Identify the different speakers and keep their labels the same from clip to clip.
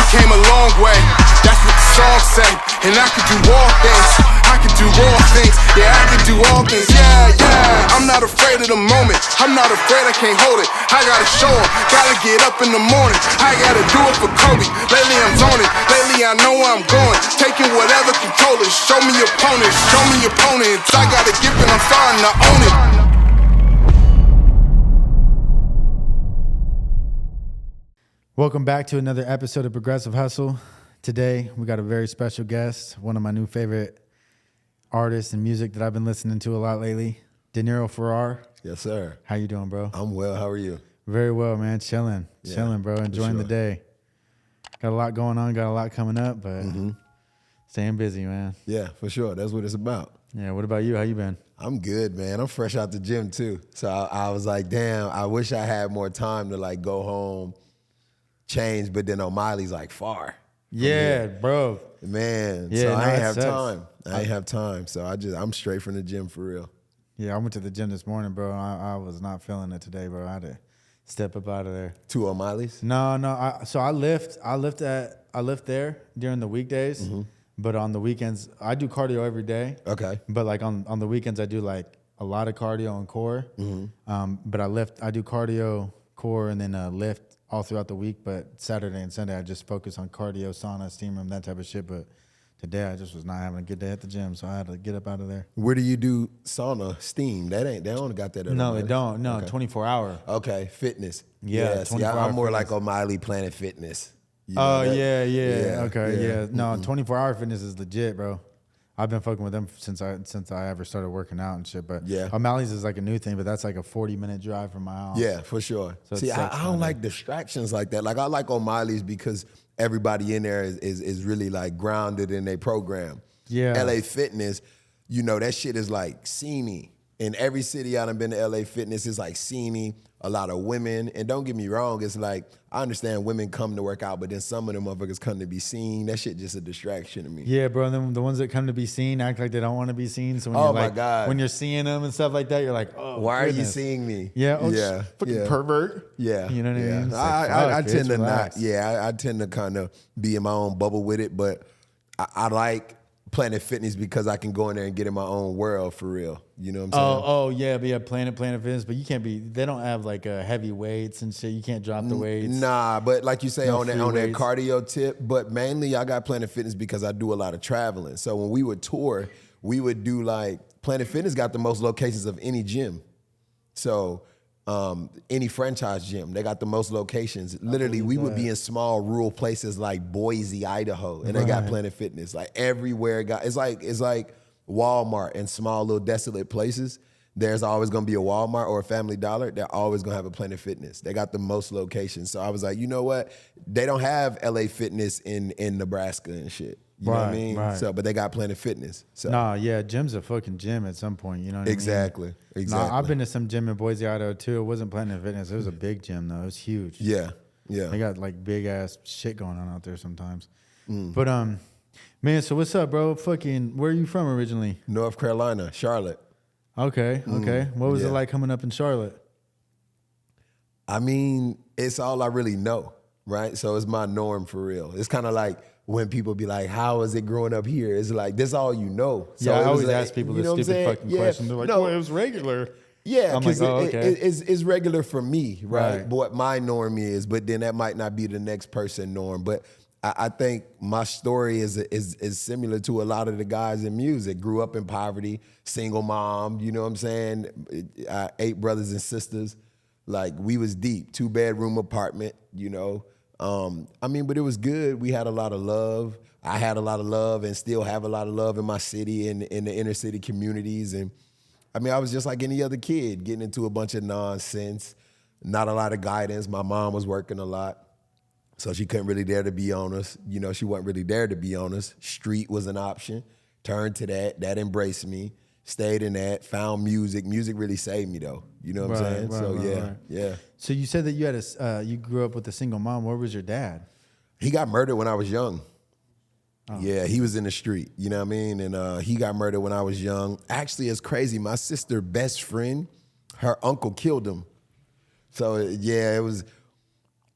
Speaker 1: came a long way, that's what the song say. And I could do all things, I could do all things. Yeah, I could do all things, yeah. I'm not afraid of the moment, I'm not afraid I can't hold it. I gotta show 'em, gotta get up in the morning. I gotta do it for Kobe, lately I'm zoning. Lately I know where I'm going, taking whatever controllers. Show me opponents, show me opponents. I got a gift and I'm starting to own it.
Speaker 2: Welcome back to another episode of Progressive Hustle. Today, we got a very special guest, one of my new favorite artists and music that I've been listening to a lot lately, Deniro Ferrar.
Speaker 3: Yes, sir.
Speaker 2: How you doing, bro?
Speaker 3: I'm well. How are you?
Speaker 2: Very well, man. Chilling, bro. Enjoying the day. Got a lot going on, got a lot coming up, but staying busy, man.
Speaker 3: Yeah, for sure. That's what it's about.
Speaker 2: Yeah, what about you? How you been?
Speaker 3: I'm good, man. I'm fresh out the gym, too. So I was like, damn, I wish I had more time to, like, go home, change, but then O'Malley's, like, far.
Speaker 2: Yeah, bro.
Speaker 3: Man,
Speaker 2: yeah,
Speaker 3: so I ain't have
Speaker 2: sucks.
Speaker 3: time. I ain't have time. So I'm straight from the gym for real.
Speaker 2: Yeah, I went to the gym this morning, bro. I was not feeling it today, bro. I had to step up out of there.
Speaker 3: 2 O'Malley's?
Speaker 2: No. I lift there during the weekdays, but on the weekends I do cardio every day.
Speaker 3: Okay.
Speaker 2: But like on the weekends I do like a lot of cardio and core. But I do cardio, core, and then lift all throughout the week. But Saturday and Sunday I just focus on cardio, sauna, steam room, that type of shit. But today I just was not having a good day at the gym, so I had to get up out of there.
Speaker 3: Where do you do sauna, steam? They don't got that at
Speaker 2: No,
Speaker 3: O'Malley's.
Speaker 2: they don't. No,
Speaker 3: Okay.
Speaker 2: 24 hour.
Speaker 3: Okay, fitness.
Speaker 2: Yeah,
Speaker 3: see,
Speaker 2: 24
Speaker 3: I'm more
Speaker 2: fitness.
Speaker 3: like O'Malley Planet Fitness. You know
Speaker 2: Oh,
Speaker 3: that?
Speaker 2: yeah. Okay, yeah. No, 24-hour fitness is legit, bro. I've been fucking with them since I ever started working out and shit. But
Speaker 3: Yeah.
Speaker 2: O'Malley's is like a new thing, but that's like a 40-minute drive from my house.
Speaker 3: Yeah, for sure.
Speaker 2: So it
Speaker 3: see,
Speaker 2: sucks,
Speaker 3: I don't
Speaker 2: kinda.
Speaker 3: like distractions like that. Like I like O'Malley's because everybody in there is really like grounded in their program.
Speaker 2: Yeah.
Speaker 3: LA Fitness, you know, that shit is like sceney. In every city I done been to LA Fitness, it's like sceney, a lot of women. And don't get me wrong, it's like, I understand women come to work out, but then some of them motherfuckers come to be seen. That shit just a distraction to me.
Speaker 2: Yeah, bro. And then the ones that come to be seen act like they don't want to be seen. So when
Speaker 3: Oh,
Speaker 2: you're
Speaker 3: my
Speaker 2: like,
Speaker 3: God.
Speaker 2: when you're seeing them and stuff like that, you're like, oh,
Speaker 3: Why
Speaker 2: goodness.
Speaker 3: are you seeing me?
Speaker 2: Yeah. Oh,
Speaker 3: yeah.
Speaker 2: fucking
Speaker 3: yeah.
Speaker 2: pervert.
Speaker 3: Yeah.
Speaker 2: You know what I mean? It's like,
Speaker 3: I
Speaker 2: fuck,
Speaker 3: tend to
Speaker 2: relax.
Speaker 3: not. Yeah, I tend to kind of be in my own bubble with it, but I like Planet Fitness because I can go in there and get in my own world for real. You know what I'm saying?
Speaker 2: Oh, yeah, but yeah, Planet Fitness, but you can't be. They don't have like heavy weights and shit. You can't drop the weights.
Speaker 3: Nah, but like you say,
Speaker 2: No
Speaker 3: on that
Speaker 2: free weights.
Speaker 3: cardio tip, but mainly I got Planet Fitness because I do a lot of traveling. So when we would tour, we would do like, Planet Fitness got the most locations of any gym. So any franchise gym, they got the most locations. Literally, we would be in small rural places like Boise, Idaho, and they got Planet Fitness. Like everywhere, it's like Walmart in small little desolate places. There's always gonna be a Walmart or a Family Dollar. They're always gonna have a Planet Fitness. They got the most locations. So I was like, you know what? They don't have LA Fitness in Nebraska and shit. You know what I mean?
Speaker 2: Right.
Speaker 3: So, but they got Planet Fitness. So
Speaker 2: Nah, yeah, gym's a fucking gym at some point. You know what I mean?
Speaker 3: exactly.
Speaker 2: Nah, I've been to some gym in Boise, Idaho too. It wasn't Planet Fitness. It was a big gym though. It was huge.
Speaker 3: Yeah.
Speaker 2: They got like big ass shit going on out there sometimes.
Speaker 3: Mm.
Speaker 2: But man, so what's up, bro? Fucking, where are you from originally?
Speaker 3: North Carolina, Charlotte.
Speaker 2: Okay. What was it
Speaker 3: yeah.
Speaker 2: like coming up in Charlotte?
Speaker 3: I mean, it's all I really know, right? So it's my norm for real. It's kind of like when people be like, how is it growing up here? It's like, this all you know. So
Speaker 2: Yeah, I
Speaker 3: it was
Speaker 2: always
Speaker 3: like,
Speaker 2: ask people
Speaker 3: you
Speaker 2: this
Speaker 3: know what I'm
Speaker 2: stupid
Speaker 3: saying?
Speaker 2: fucking
Speaker 3: Yeah.
Speaker 2: question. They're like,
Speaker 3: No.
Speaker 2: well, it was regular.
Speaker 3: Yeah,
Speaker 2: I'm like,
Speaker 3: because
Speaker 2: oh, okay.
Speaker 3: it's regular for me, right?
Speaker 2: Right.
Speaker 3: But what my norm is, but then that might not be the next person norm. But I think my story is similar to a lot of the guys in music. Grew up in poverty, single mom, you know what I'm saying? 8 brothers and sisters. Like, we was deep, 2-bedroom apartment, you know? I mean, but it was good. We had a lot of love. I had a lot of love and still have a lot of love in my city and in the inner city communities. And I mean, I was just like any other kid, getting into a bunch of nonsense, not a lot of guidance. My mom was working a lot, so she couldn't really dare to be on us. You know, she wasn't really there to be on us. Street was an option. Turned to that. That embraced me. Stayed in that. Found music. Music really saved me, though. You know what I'm saying?
Speaker 2: Right,
Speaker 3: So
Speaker 2: right.
Speaker 3: yeah.
Speaker 2: So you said that you had you grew up with a single mom. Where was your dad?
Speaker 3: He got murdered when I was young. Yeah, he was in the street, you know what I mean? And he got murdered when I was young. Actually, it's crazy. My sister's best friend, her uncle killed him. So, yeah, it was,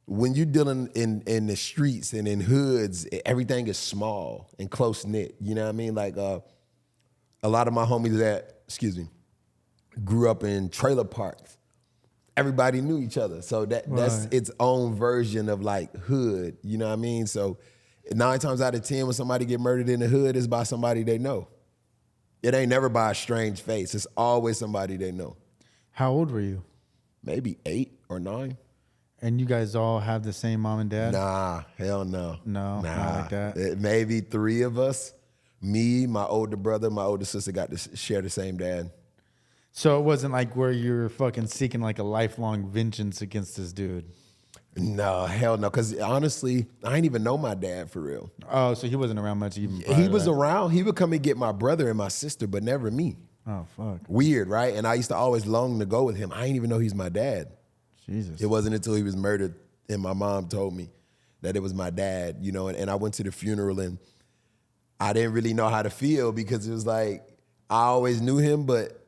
Speaker 3: when you're dealing in the streets and in hoods, everything is small and close knit. You know what I mean? Like a lot of my homies grew up in trailer parks. Everybody knew each other, so that's its own version of like hood. You know what I mean? So 9 times out of 10, when somebody get murdered in the hood, it's by somebody they know. It ain't never by a strange face. It's always somebody they know.
Speaker 2: How old were you?
Speaker 3: Maybe 8 or 9.
Speaker 2: And you guys all have the same mom and dad?
Speaker 3: Nah, hell no.
Speaker 2: No, not like that.
Speaker 3: Maybe 3 of us. Me, my older brother, my older sister got to share the same dad.
Speaker 2: So it wasn't like where you were fucking seeking like a lifelong vengeance against this dude?
Speaker 3: No, hell no. Because honestly, I ain't even know my dad for real.
Speaker 2: Oh, so he wasn't around much even prior
Speaker 3: He
Speaker 2: to
Speaker 3: was
Speaker 2: that.
Speaker 3: around. He would come and get my brother and my sister, but never me.
Speaker 2: Oh, fuck.
Speaker 3: Weird, right? And I used to always long to go with him. I ain't even know he's my dad.
Speaker 2: Jesus.
Speaker 3: It wasn't until he was murdered and my mom told me that it was my dad, you know, and I went to the funeral and I didn't really know how to feel because it was like, I always knew him, but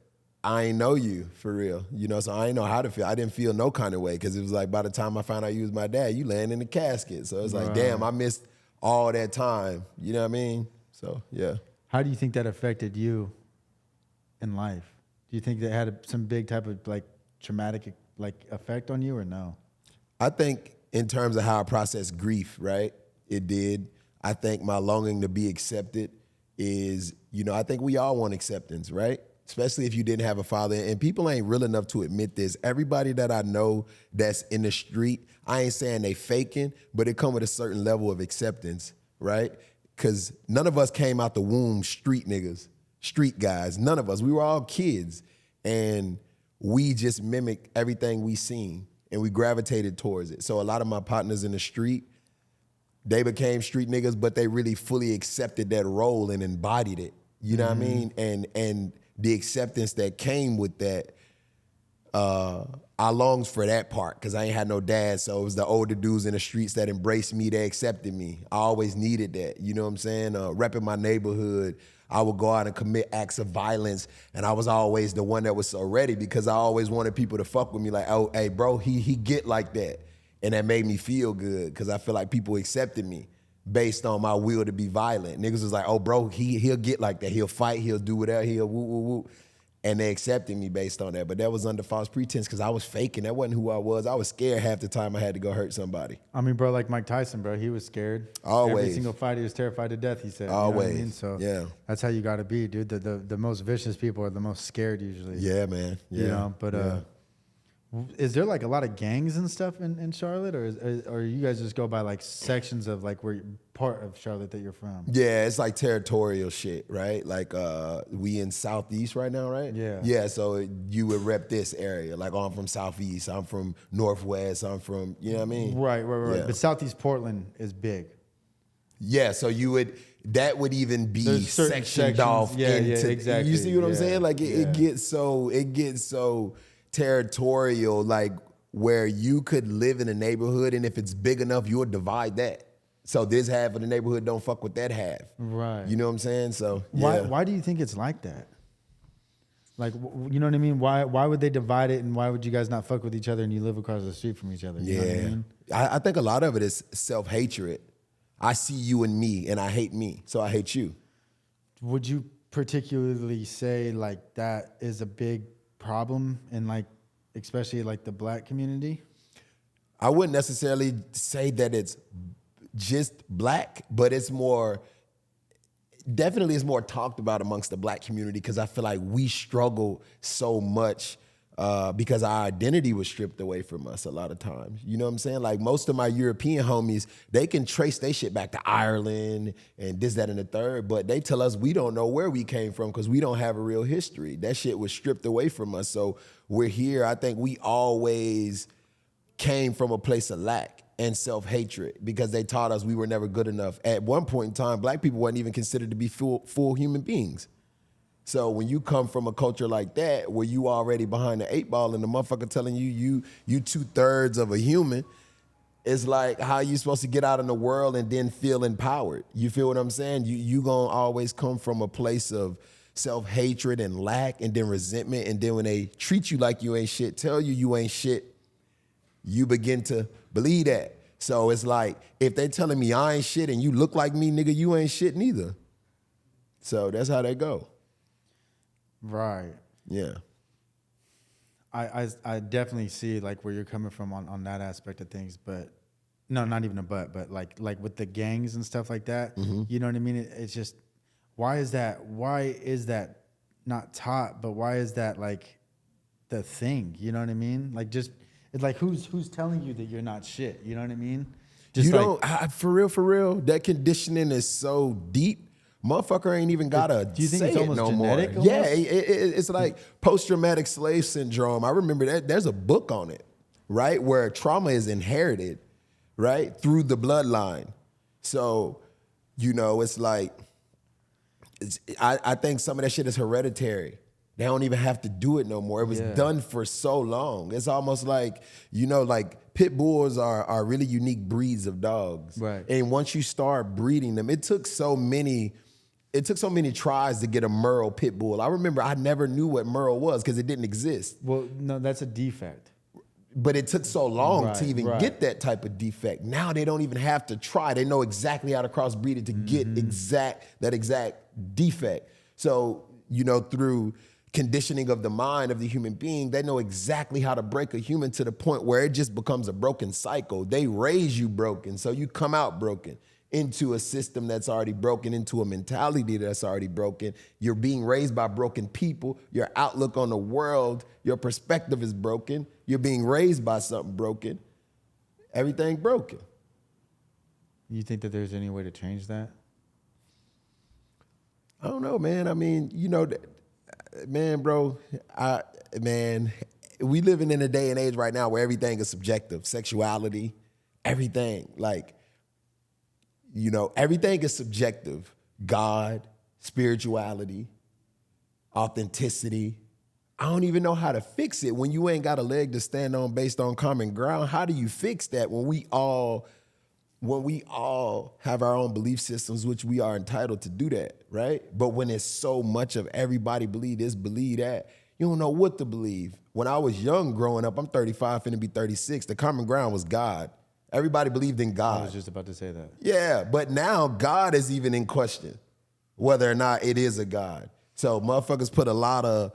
Speaker 3: I ain't know you for real, you know, so I ain't know how to feel. I didn't feel no kind of way because it was like by the time I found out you was my dad, you laying in the casket. So it's like, damn, I missed all that time, you know what I mean? So, yeah.
Speaker 2: How do you think that affected you in life? Do you think that had some big type of like traumatic like effect on you or no?
Speaker 3: I think in terms of how I process grief, right, it did. I think my longing to be accepted is, you know, I think we all want acceptance, right? Especially if you didn't have a father. And people ain't real enough to admit this. Everybody that I know that's in the street, I ain't saying they faking, but it come with a certain level of acceptance, right? Because none of us came out the womb street niggas, street guys. None of us. We were all kids. And we just mimicked everything we seen. And we gravitated towards it. So a lot of my partners in the street, they became street niggas, but they really fully accepted that role and embodied it. You know what I mean? And the acceptance that came with that, I longed for that part because I ain't had no dad. So it was the older dudes in the streets that embraced me, they accepted me. I always needed that. You know what I'm saying? Repping my neighborhood, I would go out and commit acts of violence, and I was always the one that was so ready because I always wanted people to fuck with me like, oh, hey, bro, he get like that. And that made me feel good because I feel like people accepted me based on my will to be violent. Niggas was like, oh, bro, he'll get like that. He'll fight, he'll do whatever, he'll woo, woo, woo. And they accepted me based on that. But that was under false pretense because I was faking. That wasn't who I was. I was scared half the time I had to go hurt somebody.
Speaker 2: I mean, bro, like Mike Tyson, bro, he was scared.
Speaker 3: Always.
Speaker 2: Every single fight, he was terrified to death, he said.
Speaker 3: Always.
Speaker 2: You know what I mean? So
Speaker 3: yeah.
Speaker 2: That's how you got to be, dude. The most vicious people are the most scared usually.
Speaker 3: Yeah, man. Yeah.
Speaker 2: You know, but is there like a lot of gangs and stuff in Charlotte, or you guys just go by like sections of like where part of Charlotte that you're from?
Speaker 3: Yeah, it's like territorial shit, right? Like we in Southeast right now, right?
Speaker 2: Yeah.
Speaker 3: Yeah, so you would rep this area. Like, oh, I'm from Southeast, I'm from Northwest, I'm from, you know what I mean?
Speaker 2: Right.
Speaker 3: Yeah.
Speaker 2: But Southeast Portland is big.
Speaker 3: Yeah, so that would even be
Speaker 2: There's certain
Speaker 3: sectioned
Speaker 2: sections.
Speaker 3: off
Speaker 2: Yeah,
Speaker 3: into,
Speaker 2: exactly.
Speaker 3: You see what I'm
Speaker 2: Yeah,
Speaker 3: saying? Like it gets so territorial, like where you could live in a neighborhood and if it's big enough, you'll divide that. So this half of the neighborhood don't fuck with that half.
Speaker 2: Right.
Speaker 3: You know what I'm saying? So yeah.
Speaker 2: Why do you think it's like that? Like, you know what I mean? Why would they divide it, and why would you guys not fuck with each other and you live across the street from each other? You know what I mean?
Speaker 3: I think a lot of it is self-hatred. I see you and me, and I hate me, so I hate you.
Speaker 2: Would you particularly say like that is a big problem in like, especially like the black community?
Speaker 3: I wouldn't necessarily say that it's just black, but it's more, definitely is more talked about amongst the black community because I feel like we struggle so much because our identity was stripped away from us a lot of times. You know what I'm saying? Like most of my European homies, they can trace their shit back to Ireland and this, that, and the third, but they tell us we don't know where we came from because we don't have a real history. That shit was stripped away from us. So we're here. I think we always came from a place of lack and self-hatred because they taught us we were never good enough. At one point in time, black people weren't even considered to be full human beings. So when you come from a culture like that, where you already behind the 8 ball and the motherfucker telling you 2/3 of a human, it's like how you supposed to get out in the world and then feel empowered. You feel what I'm saying? You gonna always come from a place of self-hatred and lack and then resentment, and then when they treat you like you ain't shit, tell you ain't shit, you begin to believe that. So it's like, if they telling me I ain't shit and you look like me, nigga, you ain't shit neither. So that's how they go.
Speaker 2: Right.
Speaker 3: Yeah.
Speaker 2: I definitely see like where you're coming from on that aspect of things, but no, not even but like with the gangs and stuff like that, you know what I mean? It's just, why is that not taught, but why is that like the thing? You know what I mean? Like, just, it's like, who's telling you that you're not shit? You know what I mean? Just
Speaker 3: you
Speaker 2: like,
Speaker 3: don't, for real, that conditioning is so deep. Motherfucker ain't even gotta
Speaker 2: do you think
Speaker 3: say
Speaker 2: it's
Speaker 3: it
Speaker 2: almost
Speaker 3: no
Speaker 2: genetic
Speaker 3: more.
Speaker 2: almost?
Speaker 3: Yeah, it's like post-traumatic slave syndrome. I remember that there's a book on it, right? Where trauma is inherited, right? Through the bloodline. So, it's like, I think some of that shit is hereditary. They don't even have to do it no more. It was done for so long. It's almost like, like pit bulls are really unique breeds of dogs.
Speaker 2: Right.
Speaker 3: And once you start breeding them, it took so many tries to get a Merle pit bull. I remember I never knew what Merle was because it didn't exist.
Speaker 2: well, no, that's a defect.
Speaker 3: But it took so long to even
Speaker 2: Right.
Speaker 3: get that type of defect. Now they don't even have to try. They know exactly how to crossbreed it to get that exact defect. So, through conditioning of the mind of the human being, they know exactly how to break a human to the point where it just becomes a broken cycle. They raise you broken, so you come out broken into a system that's already broken, into a mentality that's already broken. You're being raised by broken people. Your outlook on the world, your perspective is broken. You're being raised by something broken. Everything broken.
Speaker 2: You think that there's any way to change that?
Speaker 3: I don't know, man. I mean, man, bro, we living in a day and age right now where everything is subjective. Sexuality, everything. Like, everything is subjective. God, spirituality, authenticity. I don't even know how to fix it when you ain't got a leg to stand on based on common ground. How do you fix that when we all have our own belief systems, which we are entitled to do that, right? But when it's so much of everybody believe this, believe that, you don't know what to believe. When I was young growing up, I'm 35, finna be 36, the common ground was God. Everybody believed in God.
Speaker 2: I was just about to say that.
Speaker 3: Yeah, but now God is even in question, whether or not it is a God. So motherfuckers put a lot of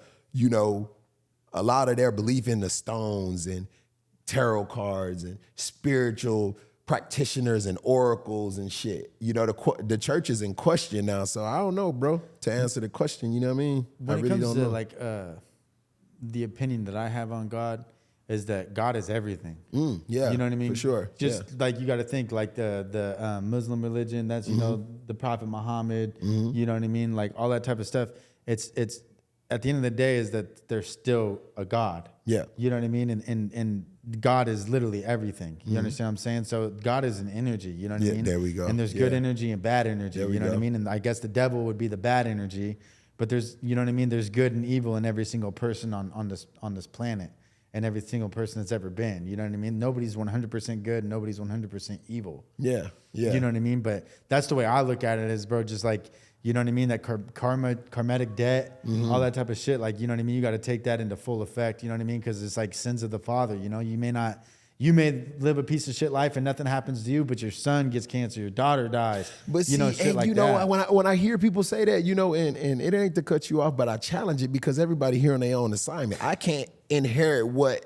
Speaker 3: their belief in the stones and tarot cards and spiritual practitioners and oracles and shit. The church is in question now, so I don't know, bro, to answer the question, you know what I mean?
Speaker 2: When
Speaker 3: I
Speaker 2: it
Speaker 3: really
Speaker 2: comes
Speaker 3: don't
Speaker 2: to
Speaker 3: know.
Speaker 2: the opinion that I have on God is that God is everything.
Speaker 3: Yeah,
Speaker 2: you know what I mean?
Speaker 3: for sure.
Speaker 2: Just like you got to think like the Muslim religion. That's the Prophet Muhammad. You know what I mean? Like all that type of stuff. It's at the end of the day is that there's still a God.
Speaker 3: Yeah.
Speaker 2: You know what I mean? And God is literally everything. You understand what I'm saying? So God is an energy. You know what I mean?
Speaker 3: There we go.
Speaker 2: And there's good energy and bad energy. You know what I mean? And I guess the devil would be the bad energy. But there's, you know what I mean? There's good and evil in every single person on this planet, and every single person that's ever been. You know what I mean? Nobody's 100% good. Nobody's 100% evil.
Speaker 3: Yeah.
Speaker 2: You know what I mean? But that's the way I look at it, is, bro, just like, you know what I mean? That karmatic debt, all that type of shit. Like, you know what I mean? You got to take that into full effect. You know what I mean? Because it's like sins of the father. You know, you may live a piece of shit life and nothing happens to you, but your son gets cancer, your daughter dies.
Speaker 3: But see,
Speaker 2: shit like that.
Speaker 3: when I hear people say that, and it ain't to cut you off, but I challenge it because everybody here on their own assignment. I can't inherit what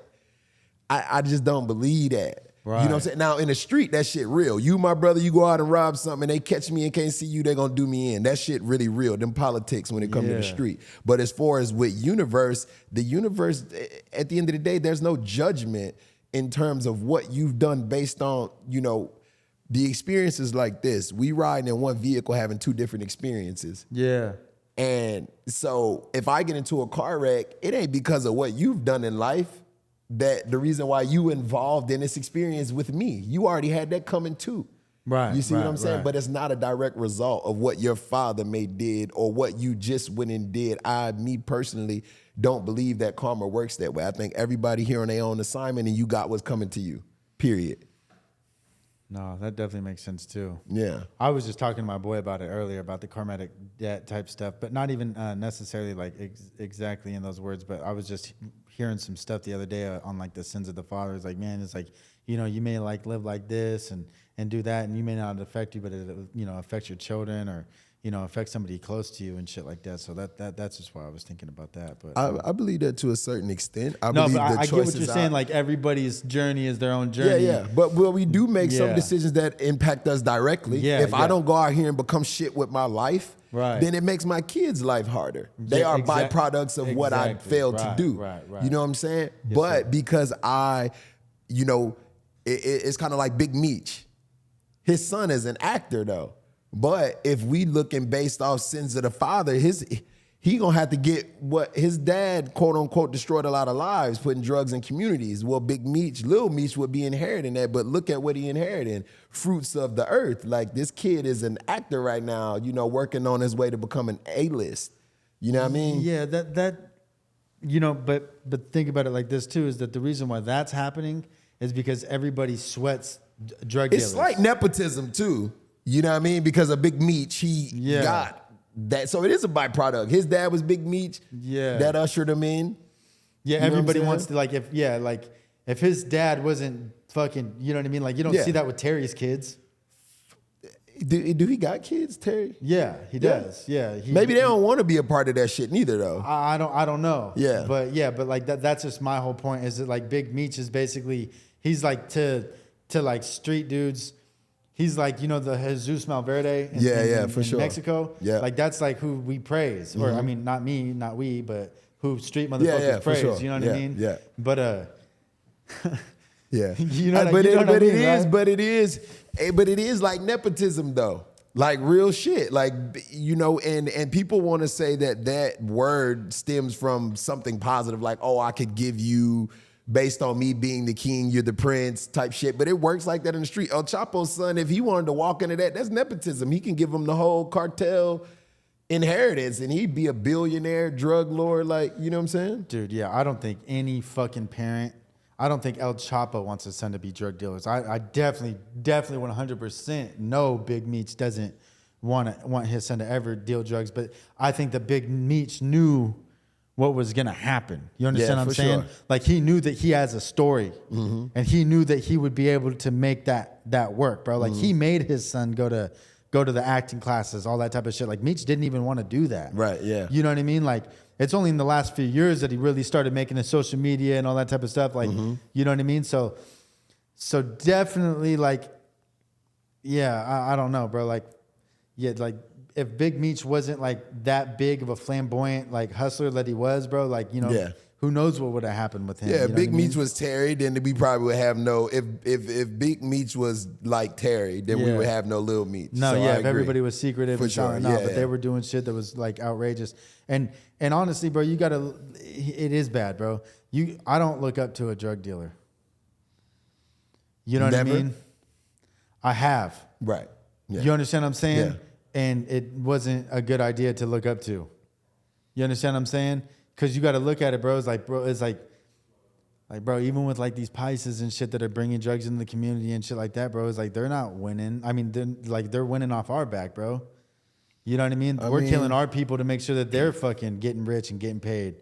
Speaker 3: I just don't believe that.
Speaker 2: Right.
Speaker 3: You know what I'm saying? Now, in the street, that shit real. You, my brother, you go out and rob something, and they catch me and can't see you, they gonna do me in. That shit really real, them politics when it comes to the street. But as far as with the universe, at the end of the day, there's no judgment in terms of what you've done based on, the experiences like this. We riding in one vehicle having two different experiences.
Speaker 2: Yeah.
Speaker 3: And so if I get into a car wreck, it ain't because of what you've done in life. That the reason why you involved in this experience with me, you already had that coming too.
Speaker 2: Right.
Speaker 3: You see what I'm saying?
Speaker 2: Right.
Speaker 3: But it's not a direct result of what your father may did or what you just went and did. Me personally, don't believe that karma works that way. I think everybody here on their own assignment, and you got what's coming to you, period.
Speaker 2: No, that definitely makes sense too.
Speaker 3: Yeah.
Speaker 2: I was just talking to my boy about it earlier, about the karmatic debt type stuff, but not even necessarily like exactly in those words, but I was just hearing some stuff the other day on like the sins of the father. It's like, man, it's like, you know, you may like live like this and do that, and you may not affect you, but it, you know, affects your children or, you know, affect somebody close to you and shit like that. So that's just why I was thinking about that. But
Speaker 3: I believe that to a certain extent. I
Speaker 2: get what you're saying. Like everybody's journey is their own journey.
Speaker 3: Yeah. But we do make some decisions that impact us directly.
Speaker 2: Yeah,
Speaker 3: if I don't go out here and become shit with my life,
Speaker 2: right,
Speaker 3: then it makes my kids' life harder. They are byproducts of what I failed to do.
Speaker 2: Right.
Speaker 3: You know what I'm saying?
Speaker 2: Yes,
Speaker 3: but
Speaker 2: sir.
Speaker 3: because you know, it's kind of like Big Meech. His son is an actor though. But if we looking based off sins of the father, he gonna have to get what his dad, quote unquote, destroyed a lot of lives, putting drugs in communities. Well, Big Meech, Lil Meech would be inheriting that, but look at what he inherited. Fruits of the earth. Like this kid is an actor right now, you know, working on his way to become an A-list. You know what I mean?
Speaker 2: Yeah, that you know, but think about it like this too, is that the reason why that's happening is because everybody sweats drug dealers.
Speaker 3: It's like nepotism too. You know what I mean? Because of Big Meech, he got that. So it is a byproduct. His dad was Big Meech.
Speaker 2: Yeah.
Speaker 3: That ushered him in.
Speaker 2: Yeah, everybody wants to like if his dad wasn't fucking, you know what I mean? Like you don't see that with Terry's kids.
Speaker 3: Do he got kids, Terry?
Speaker 2: Yeah, he does. Yeah.
Speaker 3: Maybe they don't want to be a part of that shit neither though.
Speaker 2: I don't know.
Speaker 3: Yeah.
Speaker 2: But like that's just my whole point is that like Big Meech is basically he's like to like street dudes. He's like, you know, the Jesus Malverde in Mexico.
Speaker 3: Yeah.
Speaker 2: Like that's like who we praise. Or I mean, not we, but who street motherfuckers praise.
Speaker 3: Sure.
Speaker 2: You know what I mean?
Speaker 3: Yeah.
Speaker 2: But
Speaker 3: yeah.
Speaker 2: you know what I mean,
Speaker 3: but it is like nepotism though. Like real shit. Like, you know, and people want to say that word stems from something positive, like, oh, I could give you based on me being the king, you're the prince type shit. But it works like that in the street. El Chapo's son, if he wanted to walk into that's nepotism. He can give him the whole cartel inheritance and he'd be a billionaire drug lord. Like, you know what I'm saying?
Speaker 2: Dude, yeah, I don't think any fucking parent, I don't think El Chapo wants his son to be drug dealers. I definitely 100% know Big Meech doesn't want his son to ever deal drugs. But I think that Big Meech knew what was gonna happen. You understand what I'm saying?
Speaker 3: Sure.
Speaker 2: Like he knew that he has a story, and he knew that he would be able to make that work, bro. Like he made his son go to the acting classes, all that type of shit. Like Meech didn't even want to do that.
Speaker 3: Right, yeah.
Speaker 2: You know what I mean? Like it's only in the last few years that he really started making his social media and all that type of stuff. Like, you know what I mean? So definitely like, yeah, I don't know, bro. Like, yeah, like if Big Meech wasn't like that big of a flamboyant like hustler that he was, bro, like, you know, who knows what would have happened with him.
Speaker 3: Yeah,
Speaker 2: you know
Speaker 3: Big
Speaker 2: what I mean?
Speaker 3: Meech was Terry, then we probably would have no, if Big Meech was like Terry, then we would have no Lil Meech.
Speaker 2: No,
Speaker 3: so
Speaker 2: if everybody was secretive
Speaker 3: For
Speaker 2: and
Speaker 3: sure,
Speaker 2: shouting out, but they were doing shit that was like outrageous. And honestly, bro, you gotta, it is bad, bro. I don't look up to a drug dealer. You know what I mean? I have.
Speaker 3: Right. Yeah.
Speaker 2: You understand what I'm saying?
Speaker 3: Yeah.
Speaker 2: And it wasn't a good idea to look up to. You understand what I'm saying? Because you got to look at it, bro. It's like, bro, even with like these Pisces and shit that are bringing drugs into the community and shit like that, bro, it's like they're not winning. I mean, they're winning off our back, bro. You know what I mean? We're killing our people to make sure that they're fucking getting rich and getting paid.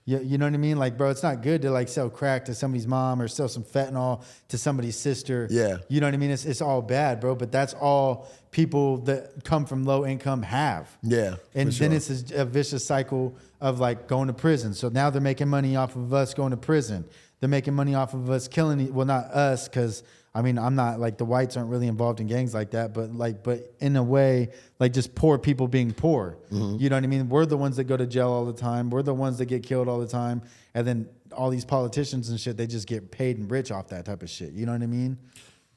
Speaker 2: You know what I mean? Like, bro, it's not good to like sell crack to somebody's mom or sell some fentanyl to somebody's sister.
Speaker 3: Yeah.
Speaker 2: You know what I mean? It's all bad, bro. But that's all people that come from low income have.
Speaker 3: Yeah.
Speaker 2: And then it's a vicious cycle of like going to prison. So now they're making money off of us going to prison. They're making money off of us killing. Well, not us, because I mean, I'm not like the whites aren't really involved in gangs like that, but in a way, like just poor people being poor. You know what I mean? We're the ones that go to jail all the time. We're the ones that get killed all the time. And then all these politicians and shit, they just get paid and rich off that type of shit. You know what I mean?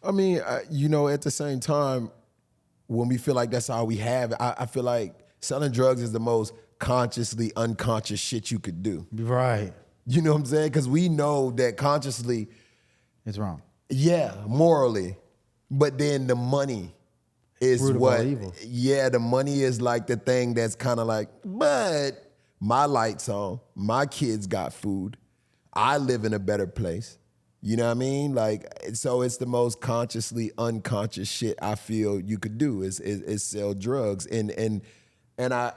Speaker 3: I mean, you know, at the same time, when we feel like that's all we have, I feel like selling drugs is the most consciously unconscious shit you could do.
Speaker 2: Right.
Speaker 3: You know what I'm saying? Because we know that consciously
Speaker 2: it's wrong.
Speaker 3: Yeah, morally. But then the money is
Speaker 2: Root of
Speaker 3: what,
Speaker 2: all evil.
Speaker 3: Yeah, the money is like the thing that's kind of like, but my lights on, my kids got food, I live in a better place. You know what I mean? Like, so it's the most consciously unconscious shit I feel you could do is sell drugs. And I,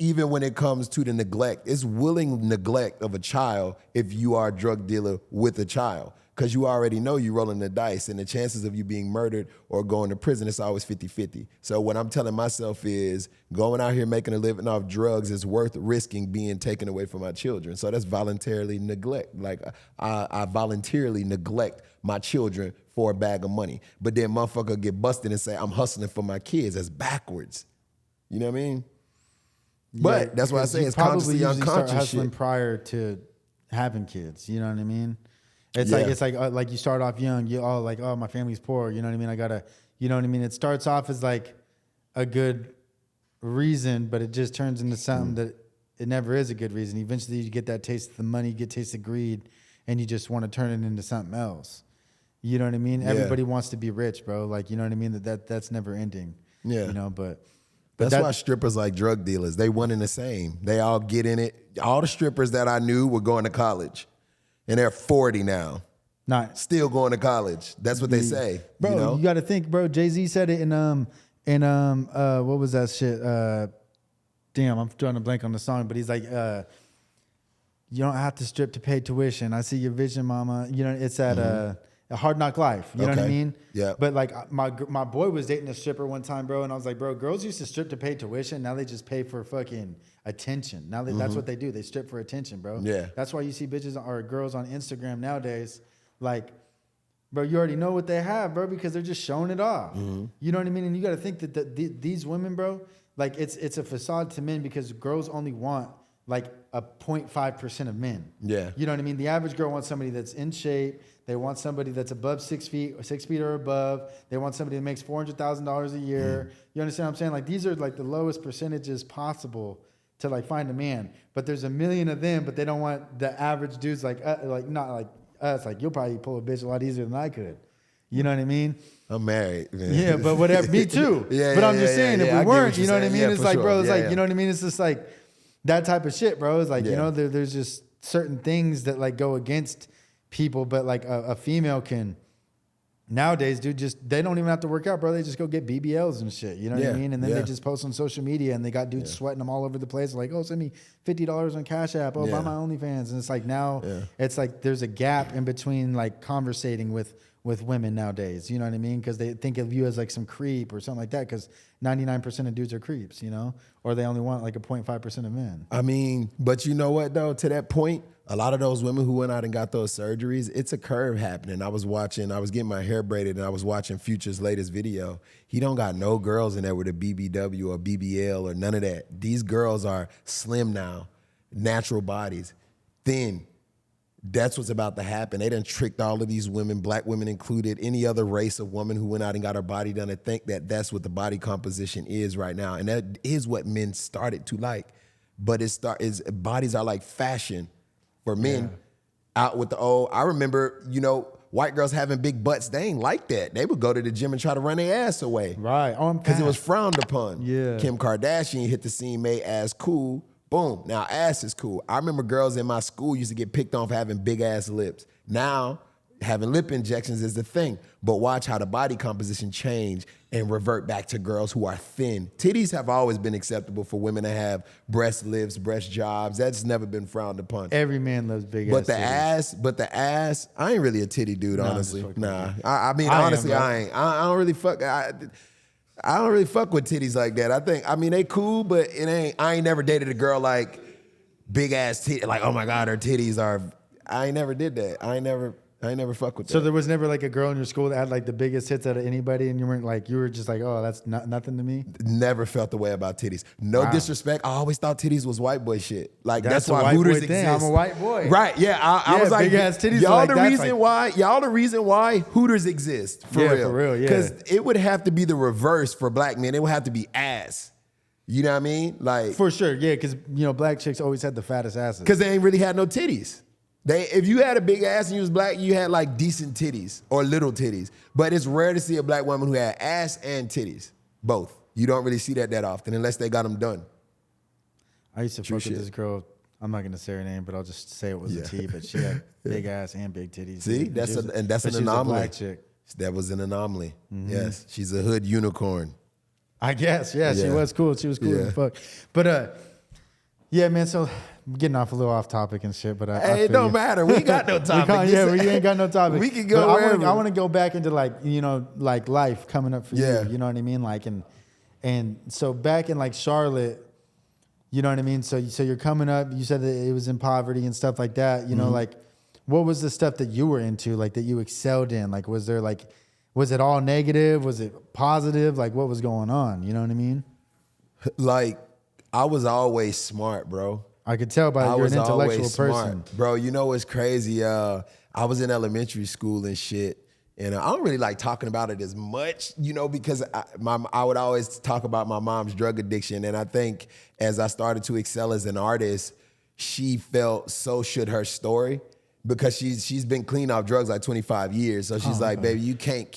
Speaker 3: even when it comes to the neglect, it's willing neglect of a child if you are a drug dealer with a child. Because you already know you're rolling the dice, and the chances of you being murdered or going to prison, it's always 50-50. So what I'm telling myself is going out here making a living off drugs is worth risking being taken away from my children. So that's voluntarily neglect. Like I voluntarily neglect my children for a bag of money. But then motherfucker get busted and say, I'm hustling for my kids. That's backwards. You know what I mean? But that's why I say it's consciously unconscious
Speaker 2: start hustling
Speaker 3: shit.
Speaker 2: prior to having kids. You know what I mean? It's like you start off young. You all like, oh, my family's poor. You know what I mean? I gotta, you know what I mean? It starts off as like a good reason, but it just turns into something that it never is a good reason. Eventually, you get that taste of the money, you get taste of greed, and you just want to turn it into something else. You know what I mean? Yeah. Everybody wants to be rich, bro. Like, you know what I mean? That's never ending. Yeah. You know, but
Speaker 3: that's why strippers like drug dealers. They one and the same. They all get in it. All the strippers that I knew were going to college. And they're 40 now. Still going to college. That's what they say.
Speaker 2: Bro, you got to think, bro. Jay-Z said it in what was that shit? Damn, I'm drawing a blank on the song, but he's like, you don't have to strip to pay tuition. I see your vision, mama. You know, it's at a Hard Knock Life. You know what I mean?
Speaker 3: Yeah.
Speaker 2: But like my boy was dating a stripper one time, bro, and I was like, bro, girls used to strip to pay tuition. Now they just pay for fucking attention. Now that's what they do. They strip for attention, bro. Yeah. That's why you see bitches or girls on Instagram nowadays, like, bro, you already know what they have, bro, because they're just showing it off. You know what I mean? And you got to think that these women, bro, like it's a facade to men because girls only want like a 0.5% of men. Yeah. You know what I mean? The average girl wants somebody that's in shape. They want somebody that's above 6 feet or 6 feet or above. They want somebody that makes $400,000 a year. You understand what I'm saying? Like these are like the lowest percentages possible to like find a man. But there's a million of them, but they don't want the average dudes like not like us. Like you'll probably pull a bitch a lot easier than I could. You know what I mean?
Speaker 3: I'm married, man.
Speaker 2: Yeah, but whatever. Me too. But I'm just saying if we weren't, you know what I mean? It's like, bro, it's like, you know what I mean? It's just like that type of shit, bro. It's like, you know, there's just certain things that like go against people, but like a female can nowadays, dude, they don't even have to work out, bro. They just go get BBLs and shit. You know what I mean? And then they just post on social media and they got dudes sweating them all over the place. Like, oh, send me $50 on Cash App. Oh, buy my OnlyFans. And it's like now it's like there's a gap in between like conversating with women nowadays. You know what I mean? Because they think of you as like some creep or something like that because 99% of dudes are creeps, you know? Or they only want like a 0.5% of men.
Speaker 3: I mean, but you know what, though? To that point, a lot of those women who went out and got those surgeries, it's a curve happening. I was getting my hair braided and I was watching Future's latest video. He don't got no girls in there with a BBW or BBL or none of that. These girls are slim now, natural bodies, thin. That's what's about to happen. They done tricked all of these women, black women included, any other race of woman who went out and got her body done to think that that's what the body composition is right now. And that is what men started to like. But bodies are like fashion for men out with the old. I remember, white girls having big butts. They ain't like that. They would go to the gym and try to run their ass away.
Speaker 2: Right.
Speaker 3: Because it was frowned upon.
Speaker 2: Yeah.
Speaker 3: Kim Kardashian hit the scene, made ass cool. Boom. Now ass is cool. I remember girls in my school used to get picked on for having big ass lips. Now having lip injections is the thing. But watch how the body composition change and revert back to girls who are thin. Titties have always been acceptable for women to have breast lifts, breast jobs. That's never been frowned upon.
Speaker 2: Every man loves big
Speaker 3: but
Speaker 2: ass
Speaker 3: But the ass, I ain't really a titty dude, honestly. Nah. I mean, honestly, I ain't. I don't really fuck. I don't really fuck with titties like that. They cool, but I ain't never dated a girl like big ass titty. Like, oh my God, her titties are. I ain't never did that. I ain't never fuck with that.
Speaker 2: So there was never like a girl in your school that had like the biggest hits out of anybody, and you were just like, oh, that's nothing to me.
Speaker 3: Never felt the way about titties. No disrespect. I always thought titties was white boy shit. Like that's why Hooters exist.
Speaker 2: I'm a white boy.
Speaker 3: Right? Yeah. I was like,
Speaker 2: big ass titties.
Speaker 3: Y'all the reason why Hooters exist for real.
Speaker 2: For real. Yeah.
Speaker 3: Because it would have to be the reverse for black men. It would have to be ass. You know what I mean? Like
Speaker 2: for sure. Yeah. Because black chicks always had the fattest asses.
Speaker 3: Because they ain't really had no titties. If you had a big ass and you was black, you had like decent titties or little titties. But it's rare to see a black woman who had ass and titties, both. You don't really see that often unless they got them done.
Speaker 2: I used to fuck with this girl. I'm not gonna say her name, but I'll just say it was a T. But she had big ass and big titties.
Speaker 3: See, that's an anomaly.
Speaker 2: She was a black chick.
Speaker 3: That was an anomaly. Mm-hmm. Yes, she's a hood unicorn.
Speaker 2: I guess. Yeah, she was cool. She was cool as fuck. But Yeah, man. So I'm getting off a little off topic and shit, but
Speaker 3: Hey, it don't matter. We got no topic.
Speaker 2: we ain't got no topic.
Speaker 3: We can go wherever.
Speaker 2: I want to go back into like, like life coming up for
Speaker 3: Yeah.
Speaker 2: you. You know what I mean? Like, and so back in like Charlotte, you know what I mean? So you're coming up, you said that it was in poverty and stuff like that, you know, like what was the stuff that you were into, like that you excelled in? Like, was it all negative? Was it positive? Like what was going on? You know what I mean?
Speaker 3: Like, I was always smart, bro.
Speaker 2: I could tell by you're an intellectual person.
Speaker 3: Bro, you know what's crazy? I was in elementary school and shit. And I don't really like talking about it as much, because I would always talk about my mom's drug addiction. And I think as I started to excel as an artist, she felt so should her story because she's been clean off drugs like 25 years. So she's like, baby, you can't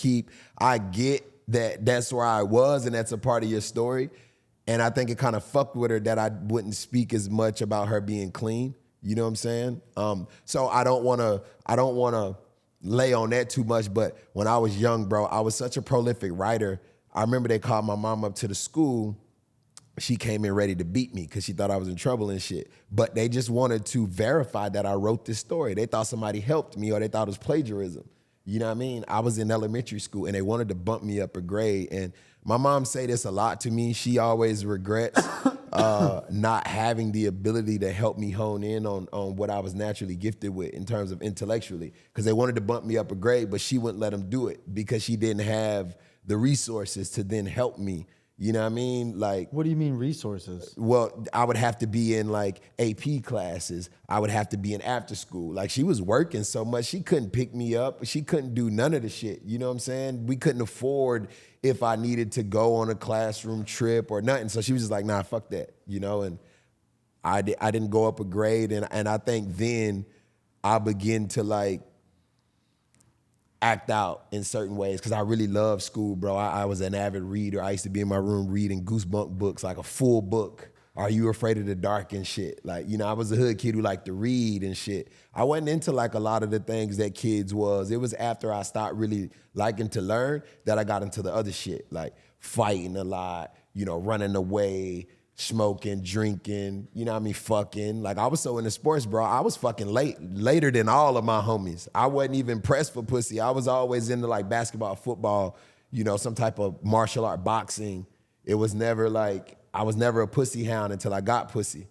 Speaker 3: I get that that's where I was and that's a part of your story. And I think it kind of fucked with her that I wouldn't speak as much about her being clean. You know what I'm saying? So I don't want to lay on that too much, but when I was young, bro, I was such a prolific writer. I remember they called my mom up to the school. She came in ready to beat me because she thought I was in trouble and shit. But they just wanted to verify that I wrote this story. They thought somebody helped me or they thought it was plagiarism. You know what I mean? I was in elementary school and they wanted to bump me up a grade. And my mom say this a lot to me. She always regrets not having the ability to help me hone in on what I was naturally gifted with in terms of intellectually. Because they wanted to bump me up a grade, but she wouldn't let them do it because she didn't have the resources to then help me. You know what I mean? Like,
Speaker 2: what do you mean resources?
Speaker 3: Well, I would have to be in like AP classes. I would have to be in after school. Like she was working so much, she couldn't pick me up. She couldn't do none of the shit. You know what I'm saying? We couldn't afford if I needed to go on a classroom trip or nothing. So she was just like, nah, fuck that, And I didn't go up a grade. And I think then I began to like act out in certain ways because I really love school, bro. I was an avid reader. I used to be in my room reading Goosebump books, like a full book. Are You Afraid of the Dark and shit? Like, I was a hood kid who liked to read and shit. I wasn't into like a lot of the things that kids was. It was after I stopped really liking to learn that I got into the other shit, like fighting a lot, running away, smoking, drinking, fucking. Like I was so into sports, bro. I was fucking later than all of my homies. I wasn't even pressed for pussy. I was always into like basketball, football, some type of martial art, boxing. It was never like, I was never a pussy hound until I got pussy.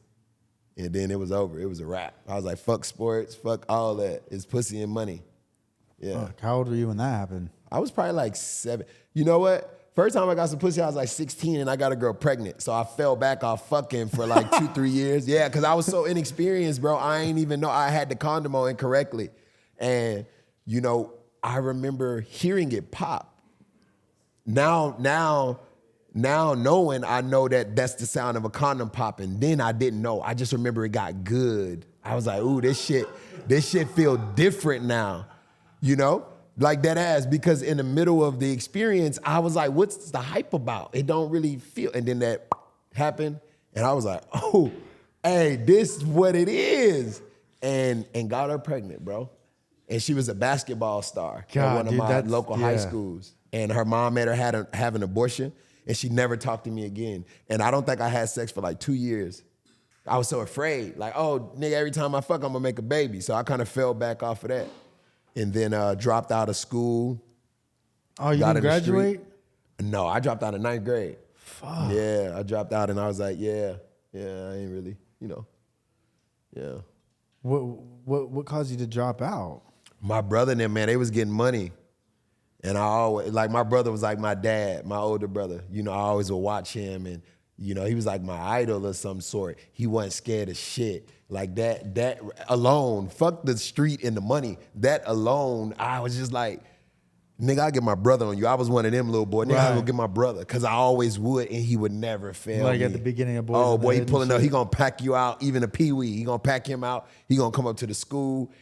Speaker 3: And then it was over. It was a wrap. I was like, fuck sports, fuck all that. It's pussy and money. Yeah.
Speaker 2: Fuck, how old were you when that happened?
Speaker 3: I was probably like 7. You know what? First time I got some pussy, I was like 16 and I got a girl pregnant. So I fell back off fucking for like 2-3 years. Yeah, because I was so inexperienced, bro. I ain't even know I had the condom on incorrectly. And, I remember hearing it pop. Now knowing, I know that that's the sound of a condom popping. Then I didn't know. I just remember it got good. I was like, ooh, this shit feel different now, Like that ass, because in the middle of the experience, I was like, what's the hype about? It don't really feel. And then that happened, and I was like, oh, hey, this is what it is. And got her pregnant, bro. And she was a basketball star at one of my local high schools. And her mom made her have an abortion, and she never talked to me again. And I don't think I had sex for like 2 years. I was so afraid. Like, oh, nigga, every time I fuck, I'm gonna make a baby. So I kind of fell back off of that. And then dropped out of school.
Speaker 2: Oh, you didn't graduate?
Speaker 3: No, I dropped out in 9th grade.
Speaker 2: Fuck.
Speaker 3: Yeah, I dropped out and I was like, yeah, I ain't really, yeah.
Speaker 2: What caused you to drop out?
Speaker 3: My brother and them, man, they was getting money. And I always, like my brother was like my dad, my older brother. I always would watch him and, he was like my idol of some sort. He wasn't scared of shit. Like that alone, fuck the street and the money. That alone, I was just like, nigga, I'll get my brother on you. I was one of them little boys. Nigga, I'll go get my brother. Because I always would, and he would never fail
Speaker 2: like
Speaker 3: me.
Speaker 2: at the beginning of Boys
Speaker 3: Oh,
Speaker 2: in the
Speaker 3: boy, he
Speaker 2: Hood
Speaker 3: pulling
Speaker 2: and
Speaker 3: up. He
Speaker 2: shit.
Speaker 3: going to pack you out, even a peewee. He going to pack him out. He going to come up to the school.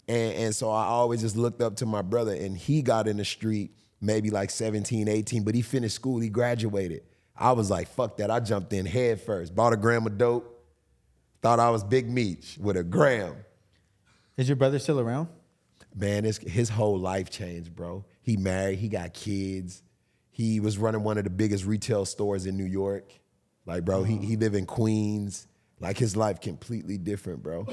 Speaker 3: And so I always just looked up to my brother, and he got in the street maybe like 17, 18, but he finished school. He graduated. I was like, fuck that. I jumped in head first. Bought a gram of dope. Thought I was Big Meech with a gram.
Speaker 2: Is your brother still around?
Speaker 3: Man, his whole life changed, bro. He married. He got kids. He was running one of the biggest retail stores in New York. Like, bro, he live in Queens. Like his life completely different, bro.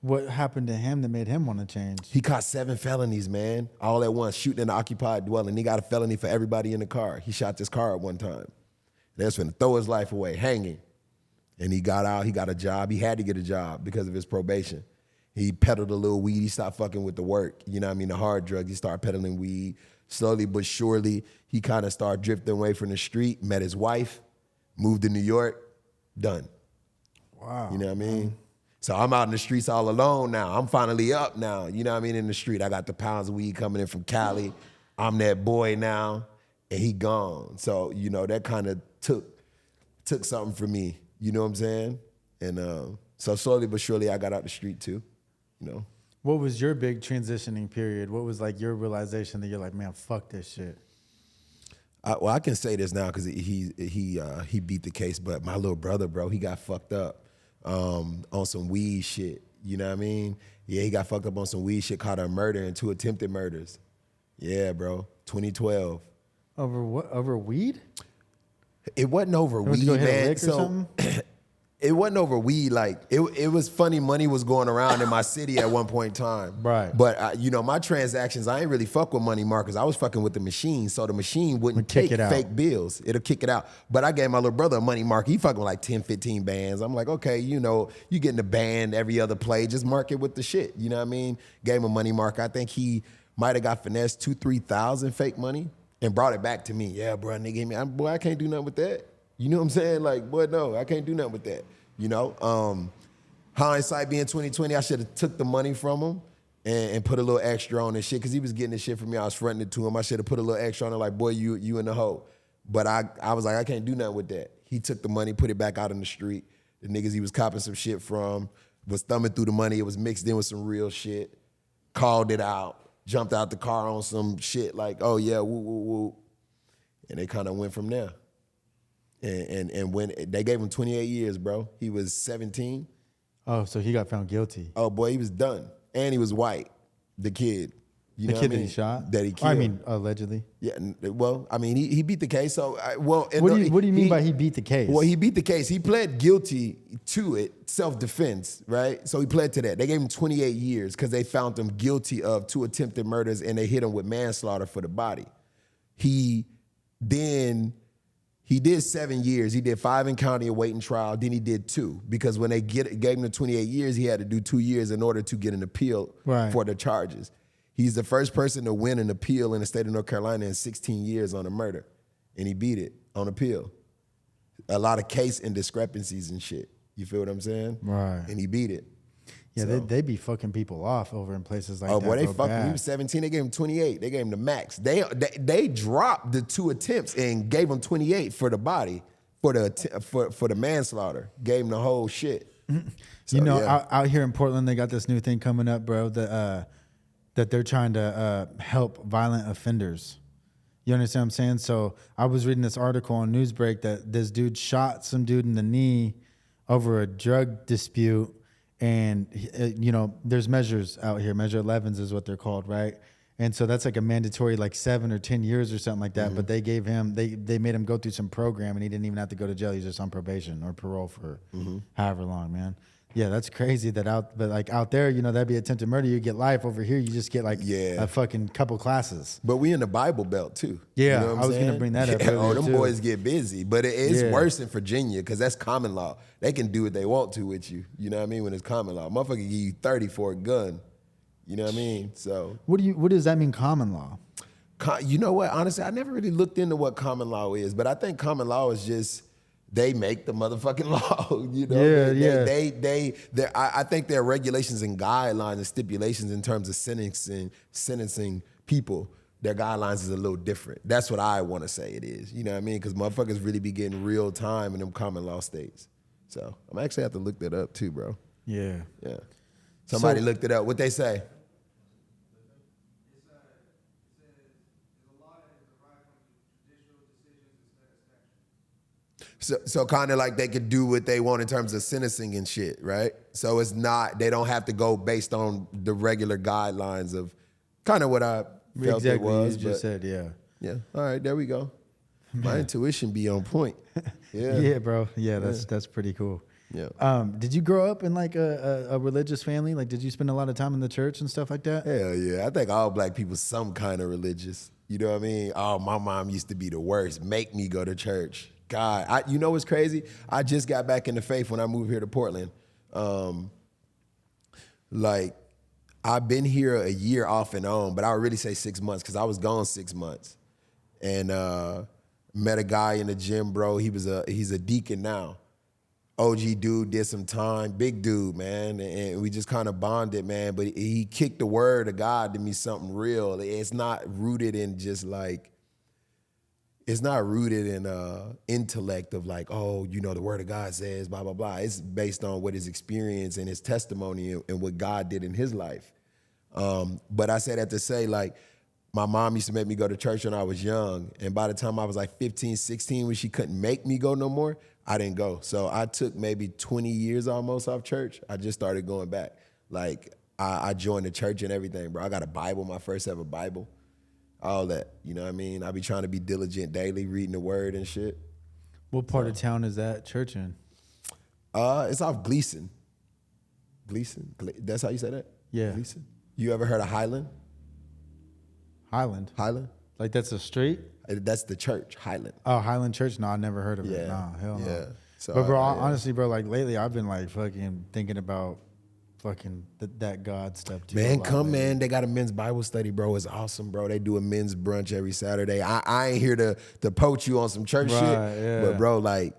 Speaker 2: What happened to him that made him want to change?
Speaker 3: He caught 7 felonies, man, all at once, shooting in an occupied dwelling. He got a felony for everybody in the car. He shot this car at one time. They was finna throw his life away, hanging. And he got out, he got a job. He had to get a job because of his probation. He peddled a little weed. He stopped fucking with the work. You know what I mean? The hard drugs. He started peddling weed. Slowly but surely, he kind of started drifting away from the street, met his wife, moved to New York, done.
Speaker 2: Wow.
Speaker 3: You know what I mean? So I'm out in the streets all alone now. I'm finally up now. You know what I mean? In the street, I got the pounds of weed coming in from Cali. I'm that boy now, and he gone. So, you know, that kind of took something from me. You know what I'm saying? And so slowly but surely, I got out the street too, you know?
Speaker 2: What was your big transitioning period? What was like your realization that you're like, man, fuck this shit?
Speaker 3: Well, I can say this now because he beat the case, but my little brother, bro, he got fucked up on some weed shit. You know what I mean? Yeah, he got fucked up on some weed shit, caught a murder and 2 attempted murders. Yeah, bro, 2012.
Speaker 2: Over what? Over weed?
Speaker 3: It wasn't over
Speaker 2: Went to
Speaker 3: weed,
Speaker 2: go hit a
Speaker 3: man.
Speaker 2: lick or something?
Speaker 3: It wasn't over weed. Like it was funny. Money was going around in my city at one point in time.
Speaker 2: Right.
Speaker 3: But you know, my transactions, I ain't really fuck with money markers. I was fucking with the machine, so the machine wouldn't
Speaker 2: kick
Speaker 3: take
Speaker 2: it out.
Speaker 3: fake bills. It'll kick it out. But I gave my little brother a money marker. He fucking with like 10, 15 bands. I'm like, okay, you know, you getting a band every other play. Just mark it with the shit. You know what I mean? Gave him a money marker. I think he might have got finessed 2,000-3,000 fake money and brought it back to me. Yeah, bro, nigga, boy, I can't do nothing with that. You know what I'm saying? Like, boy, no, I can't do nothing with that. You know, hindsight being 2020, I should have took the money from him and put a little extra on this shit because he was getting this shit from me. I was fronting it to him. I should have put a little extra on it, like, boy, you in the hole. But I was like, I can't do nothing with that. He took the money, put it back out in the street. The niggas he was copping some shit from was thumbing through the money. It was mixed in with some real shit. Called it out. Jumped out the car on some shit like, oh yeah, woo, woo, woo. And they kind of went from there. And when they gave him 28 years, bro, he was 17.
Speaker 2: Oh, so he got found guilty.
Speaker 3: Oh boy, he was done, and he was white. The kid, you
Speaker 2: The
Speaker 3: know
Speaker 2: kid
Speaker 3: what I
Speaker 2: that
Speaker 3: mean?
Speaker 2: he shot?
Speaker 3: That he killed.
Speaker 2: I mean, allegedly.
Speaker 3: Yeah. Well, I mean, he beat the case. So, what
Speaker 2: do you mean by he beat the case?
Speaker 3: Well, he beat the case. He pled guilty to it, self-defense, right? So he pled to that. They gave him 28 years because they found him guilty of 2 attempted murders, and they hit him with manslaughter for the body. He did 7 years. He did 5 in county awaiting trial. Then he did 2 because when they gave him the 28 years, he had to do 2 years in order to get an appeal for the charges. He's the first person to win an appeal in the state of North Carolina in 16 years on a murder, and he beat it on appeal. A lot of case indiscrepancies and shit. You feel what I'm saying?
Speaker 2: Right.
Speaker 3: And he beat it.
Speaker 2: Yeah,
Speaker 3: So-
Speaker 2: they be fucking people off over in places like that.
Speaker 3: Oh boy, they
Speaker 2: real
Speaker 3: fucked him. He
Speaker 2: bad.
Speaker 3: was 17. They gave him 28. They gave him the max. They dropped the 2 attempts and gave him 28 for the body, for the manslaughter. Gave him the whole shit. So,
Speaker 2: you know,
Speaker 3: yeah.
Speaker 2: out here in Portland, they got this new thing coming up, bro. That they're trying to help violent offenders. You understand what I'm saying? So I was reading this article on Newsbreak that this dude shot some dude in the knee over a drug dispute. And, you know, there's measures out here. Measure 11s is what they're called, right? And so that's like a mandatory like 7 or 10 years or something like that.
Speaker 3: Mm-hmm.
Speaker 2: But they gave him, they made him go through some program and he didn't even have to go to jail. He's just on probation or parole for however long, man. Yeah, that's crazy that out there, you know, that'd be attempted murder. You get life. Over here, you just get like a fucking couple classes.
Speaker 3: But we in the Bible Belt too.
Speaker 2: Yeah,
Speaker 3: You know what
Speaker 2: I was
Speaker 3: I'm
Speaker 2: gonna bring that up
Speaker 3: Yeah,
Speaker 2: earlier,
Speaker 3: them
Speaker 2: too.
Speaker 3: boys get busy, but it's worse in Virginia because that's common law. They can do what they want to with you. You know what I mean? When it's common law, motherfucker give you 30 for a gun. You know what I mean? So
Speaker 2: What does that mean, common law?
Speaker 3: you know what? Honestly, I never really looked into what common law is, but I think common law is just they make the motherfucking law. You know, I think there are regulations and guidelines and stipulations in terms of sentencing people. Their guidelines is a little different. That's what I want to say it is. You know what I mean? Because motherfuckers really be getting real time in them common law states. So I'm actually have to look that up too, bro.
Speaker 2: Yeah.
Speaker 3: Yeah. Somebody looked it up. What they say? So kind of like they could do what they want in terms of sentencing and shit, right? So it's not, they don't have to go based on the regular guidelines of kind of what I felt
Speaker 2: Exactly,
Speaker 3: it was.
Speaker 2: you just said, yeah.
Speaker 3: Yeah, all right, there we go. My intuition be on point. Yeah.
Speaker 2: Yeah, bro. Yeah, that's pretty cool. Did you grow up in like a religious family? Like, did you spend a lot of time in the church and stuff like that?
Speaker 3: Hell yeah. I think all black people some kind of religious. You know what I mean? Oh, my mom used to be the worst. Make me go to church. God, you know what's crazy? I just got back in the faith when I moved here to Portland. Like, I've been here a year off and on, but I would really say 6 months because I was gone 6 months. And met a guy in the gym, bro. He's a deacon now. OG dude, did some time, big dude, man. And we just kind of bonded, man. But he kicked the word of God to me something real. It's not rooted in just like, it's not rooted in intellect of like, oh, you know, the word of God says, blah, blah, blah. It's based on what his experience and his testimony and what God did in his life. But I say that to say, like, my mom used to make me go to church when I was young. And by the time I was like 15, 16, when she couldn't make me go no more, I didn't go. So I took maybe 20 years almost off church. I just started going back. Like, I joined the church and everything, bro. I got a Bible, my first ever Bible. All that, you know what I mean? I be trying to be diligent daily, reading the word and shit.
Speaker 2: What part of town is that church in?
Speaker 3: It's off Gleason. Gleason? That's how you say that?
Speaker 2: Yeah.
Speaker 3: Gleason? You ever heard of Highland?
Speaker 2: Highland.
Speaker 3: Highland?
Speaker 2: Like that's a street?
Speaker 3: That's the church, Highland.
Speaker 2: Oh, Highland Church? No, I never heard of it.
Speaker 3: Yeah.
Speaker 2: No, hell no.
Speaker 3: Yeah. So,
Speaker 2: but bro, honestly, bro, like lately I've been like fucking thinking about fucking that God stuff too.
Speaker 3: Man, come man. They got a men's Bible study, bro. It's awesome, bro. They do a men's brunch every Saturday. I ain't here to poach you on some church shit.
Speaker 2: Yeah.
Speaker 3: But bro, like,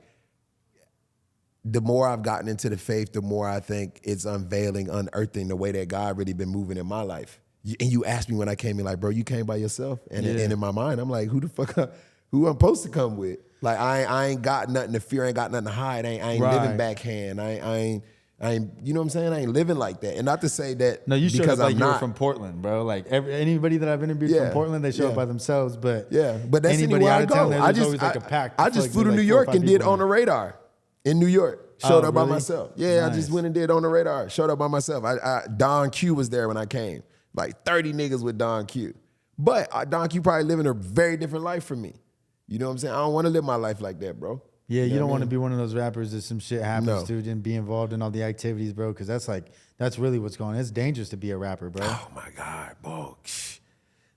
Speaker 3: the more I've gotten into the faith, the more I think it's unveiling, unearthing the way that God really been moving in my life. And you asked me when I came in, like, bro, you came by yourself? And in my mind, I'm like, who the fuck, who I'm supposed to come with? Like, I ain't got nothing to fear, I ain't got nothing to hide. I ain't living backhand. I ain't, you know what I'm saying? I ain't living like that. And not to say that
Speaker 2: no, you showed up like you were
Speaker 3: not
Speaker 2: from Portland, bro. Like anybody that I've interviewed from Portland, they show up by themselves. But
Speaker 3: but that's anywhere I go.
Speaker 2: I just
Speaker 3: flew to New York and did On the Radar in New York. Showed up by myself. Yeah, nice. I just went and did On the Radar. Showed up by myself. Don Q was there when I came. Like 30 niggas with Don Q. But Don Q probably living a very different life from me. You know what I'm saying? I don't want to live my life like that, bro.
Speaker 2: Yeah, you don't want to be one of those rappers that some shit happens to and be involved in all the activities, bro, because that's really what's going on. It's dangerous to be a rapper, bro.
Speaker 3: Oh, my God, bro.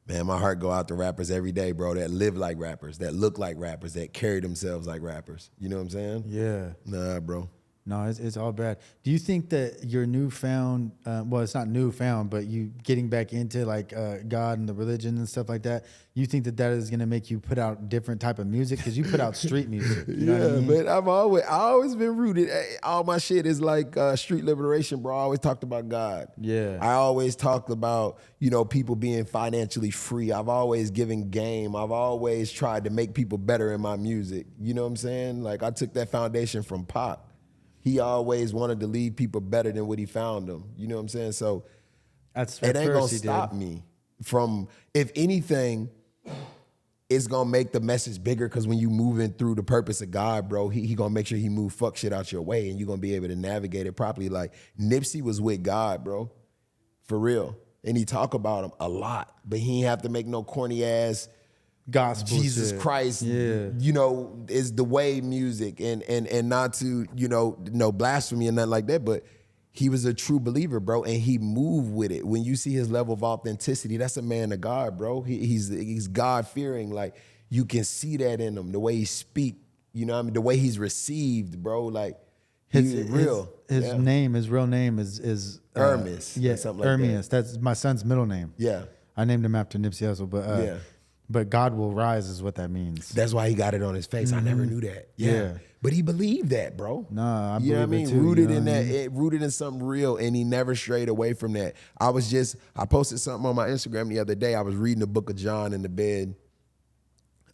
Speaker 3: Man, my heart go out to rappers every day, bro, that live like rappers, that look like rappers, that carry themselves like rappers. You know what I'm saying?
Speaker 2: Yeah.
Speaker 3: Nah, bro.
Speaker 2: No, it's all bad. Do you think that your newfound, well, it's not newfound, but you getting back into like God and the religion and stuff like that, you think that is going to make you put out different type of music? Because you put out street music. You know what I mean?
Speaker 3: But I've always been rooted. All my shit is like street liberation, bro. I always talked about God.
Speaker 2: Yeah.
Speaker 3: I always talked about, you know, people being financially free. I've always given game. I've always tried to make people better in my music. You know what I'm saying? Like, I took that foundation from Pac. He always wanted to leave people better than what he found them. You know what I'm saying? So it ain't gonna stop me from, if anything, it's gonna make the message bigger, because when you moving through the purpose of God, bro, he gonna make sure he move fuck shit out your way and you're gonna be able to navigate it properly. Like, Nipsey was with God, bro, for real. And he talk about him a lot, but he ain't have to make no corny ass
Speaker 2: gospel
Speaker 3: Jesus
Speaker 2: shit.
Speaker 3: Christ, you know, is the way music, and not to, you know, no blasphemy and nothing like that, but he was a true believer, bro, and he moved with it. When you see his level of authenticity, that's a man of God, bro. He's God-fearing. Like, you can see that in him, the way he speak, you know what I mean, the way he's received, bro. Like, he's real.
Speaker 2: His real name is
Speaker 3: Hermes.
Speaker 2: Yeah,
Speaker 3: something like
Speaker 2: Hermes. That's my son's middle name.
Speaker 3: Yeah.
Speaker 2: I named him after Nipsey Hussle, but but God will rise is what that means.
Speaker 3: That's why he got it on his face. I never knew that. Yeah. But he believed that, bro.
Speaker 2: Nah, I believe
Speaker 3: you know what I mean?
Speaker 2: it too,
Speaker 3: Rooted in that, rooted in something real, and he never strayed away from that. I posted something on my Instagram the other day. I was reading the book of John in the bed.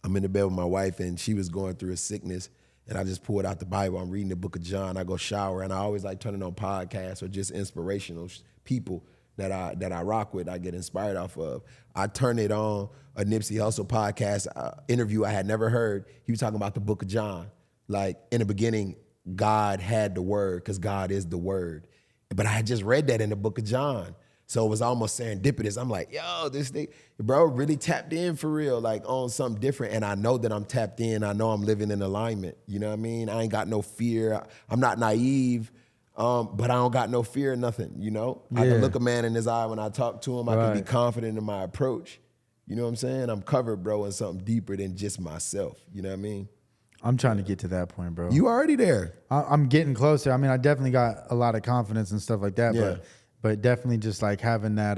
Speaker 3: I'm in the bed with my wife, and she was going through a sickness, and I just pulled out the Bible. I'm reading the book of John. I go shower, and I always like turning on podcasts or just inspirational people that I rock with, I get inspired off of. I turn it on, a Nipsey Hussle podcast interview I had never heard. He was talking about the book of John. Like, in the beginning, God had the word, because God is the word. But I had just read that in the book of John. So it was almost serendipitous. I'm like, yo, this thing, bro, really tapped in for real, like on something different. And I know that I'm tapped in. I know I'm living in alignment. You know what I mean? I ain't got no fear. I'm not naive, but I don't got no fear or nothing, you know? I can look a man in his eye when I talk to him. I can be confident in my approach. You know what I'm saying? I'm covered, bro, in something deeper than just myself. You know what I mean?
Speaker 2: I'm trying to get to that point, bro.
Speaker 3: You already there.
Speaker 2: I'm getting closer. I mean, I definitely got a lot of confidence and stuff like that,
Speaker 3: Yeah.
Speaker 2: but definitely just like having that,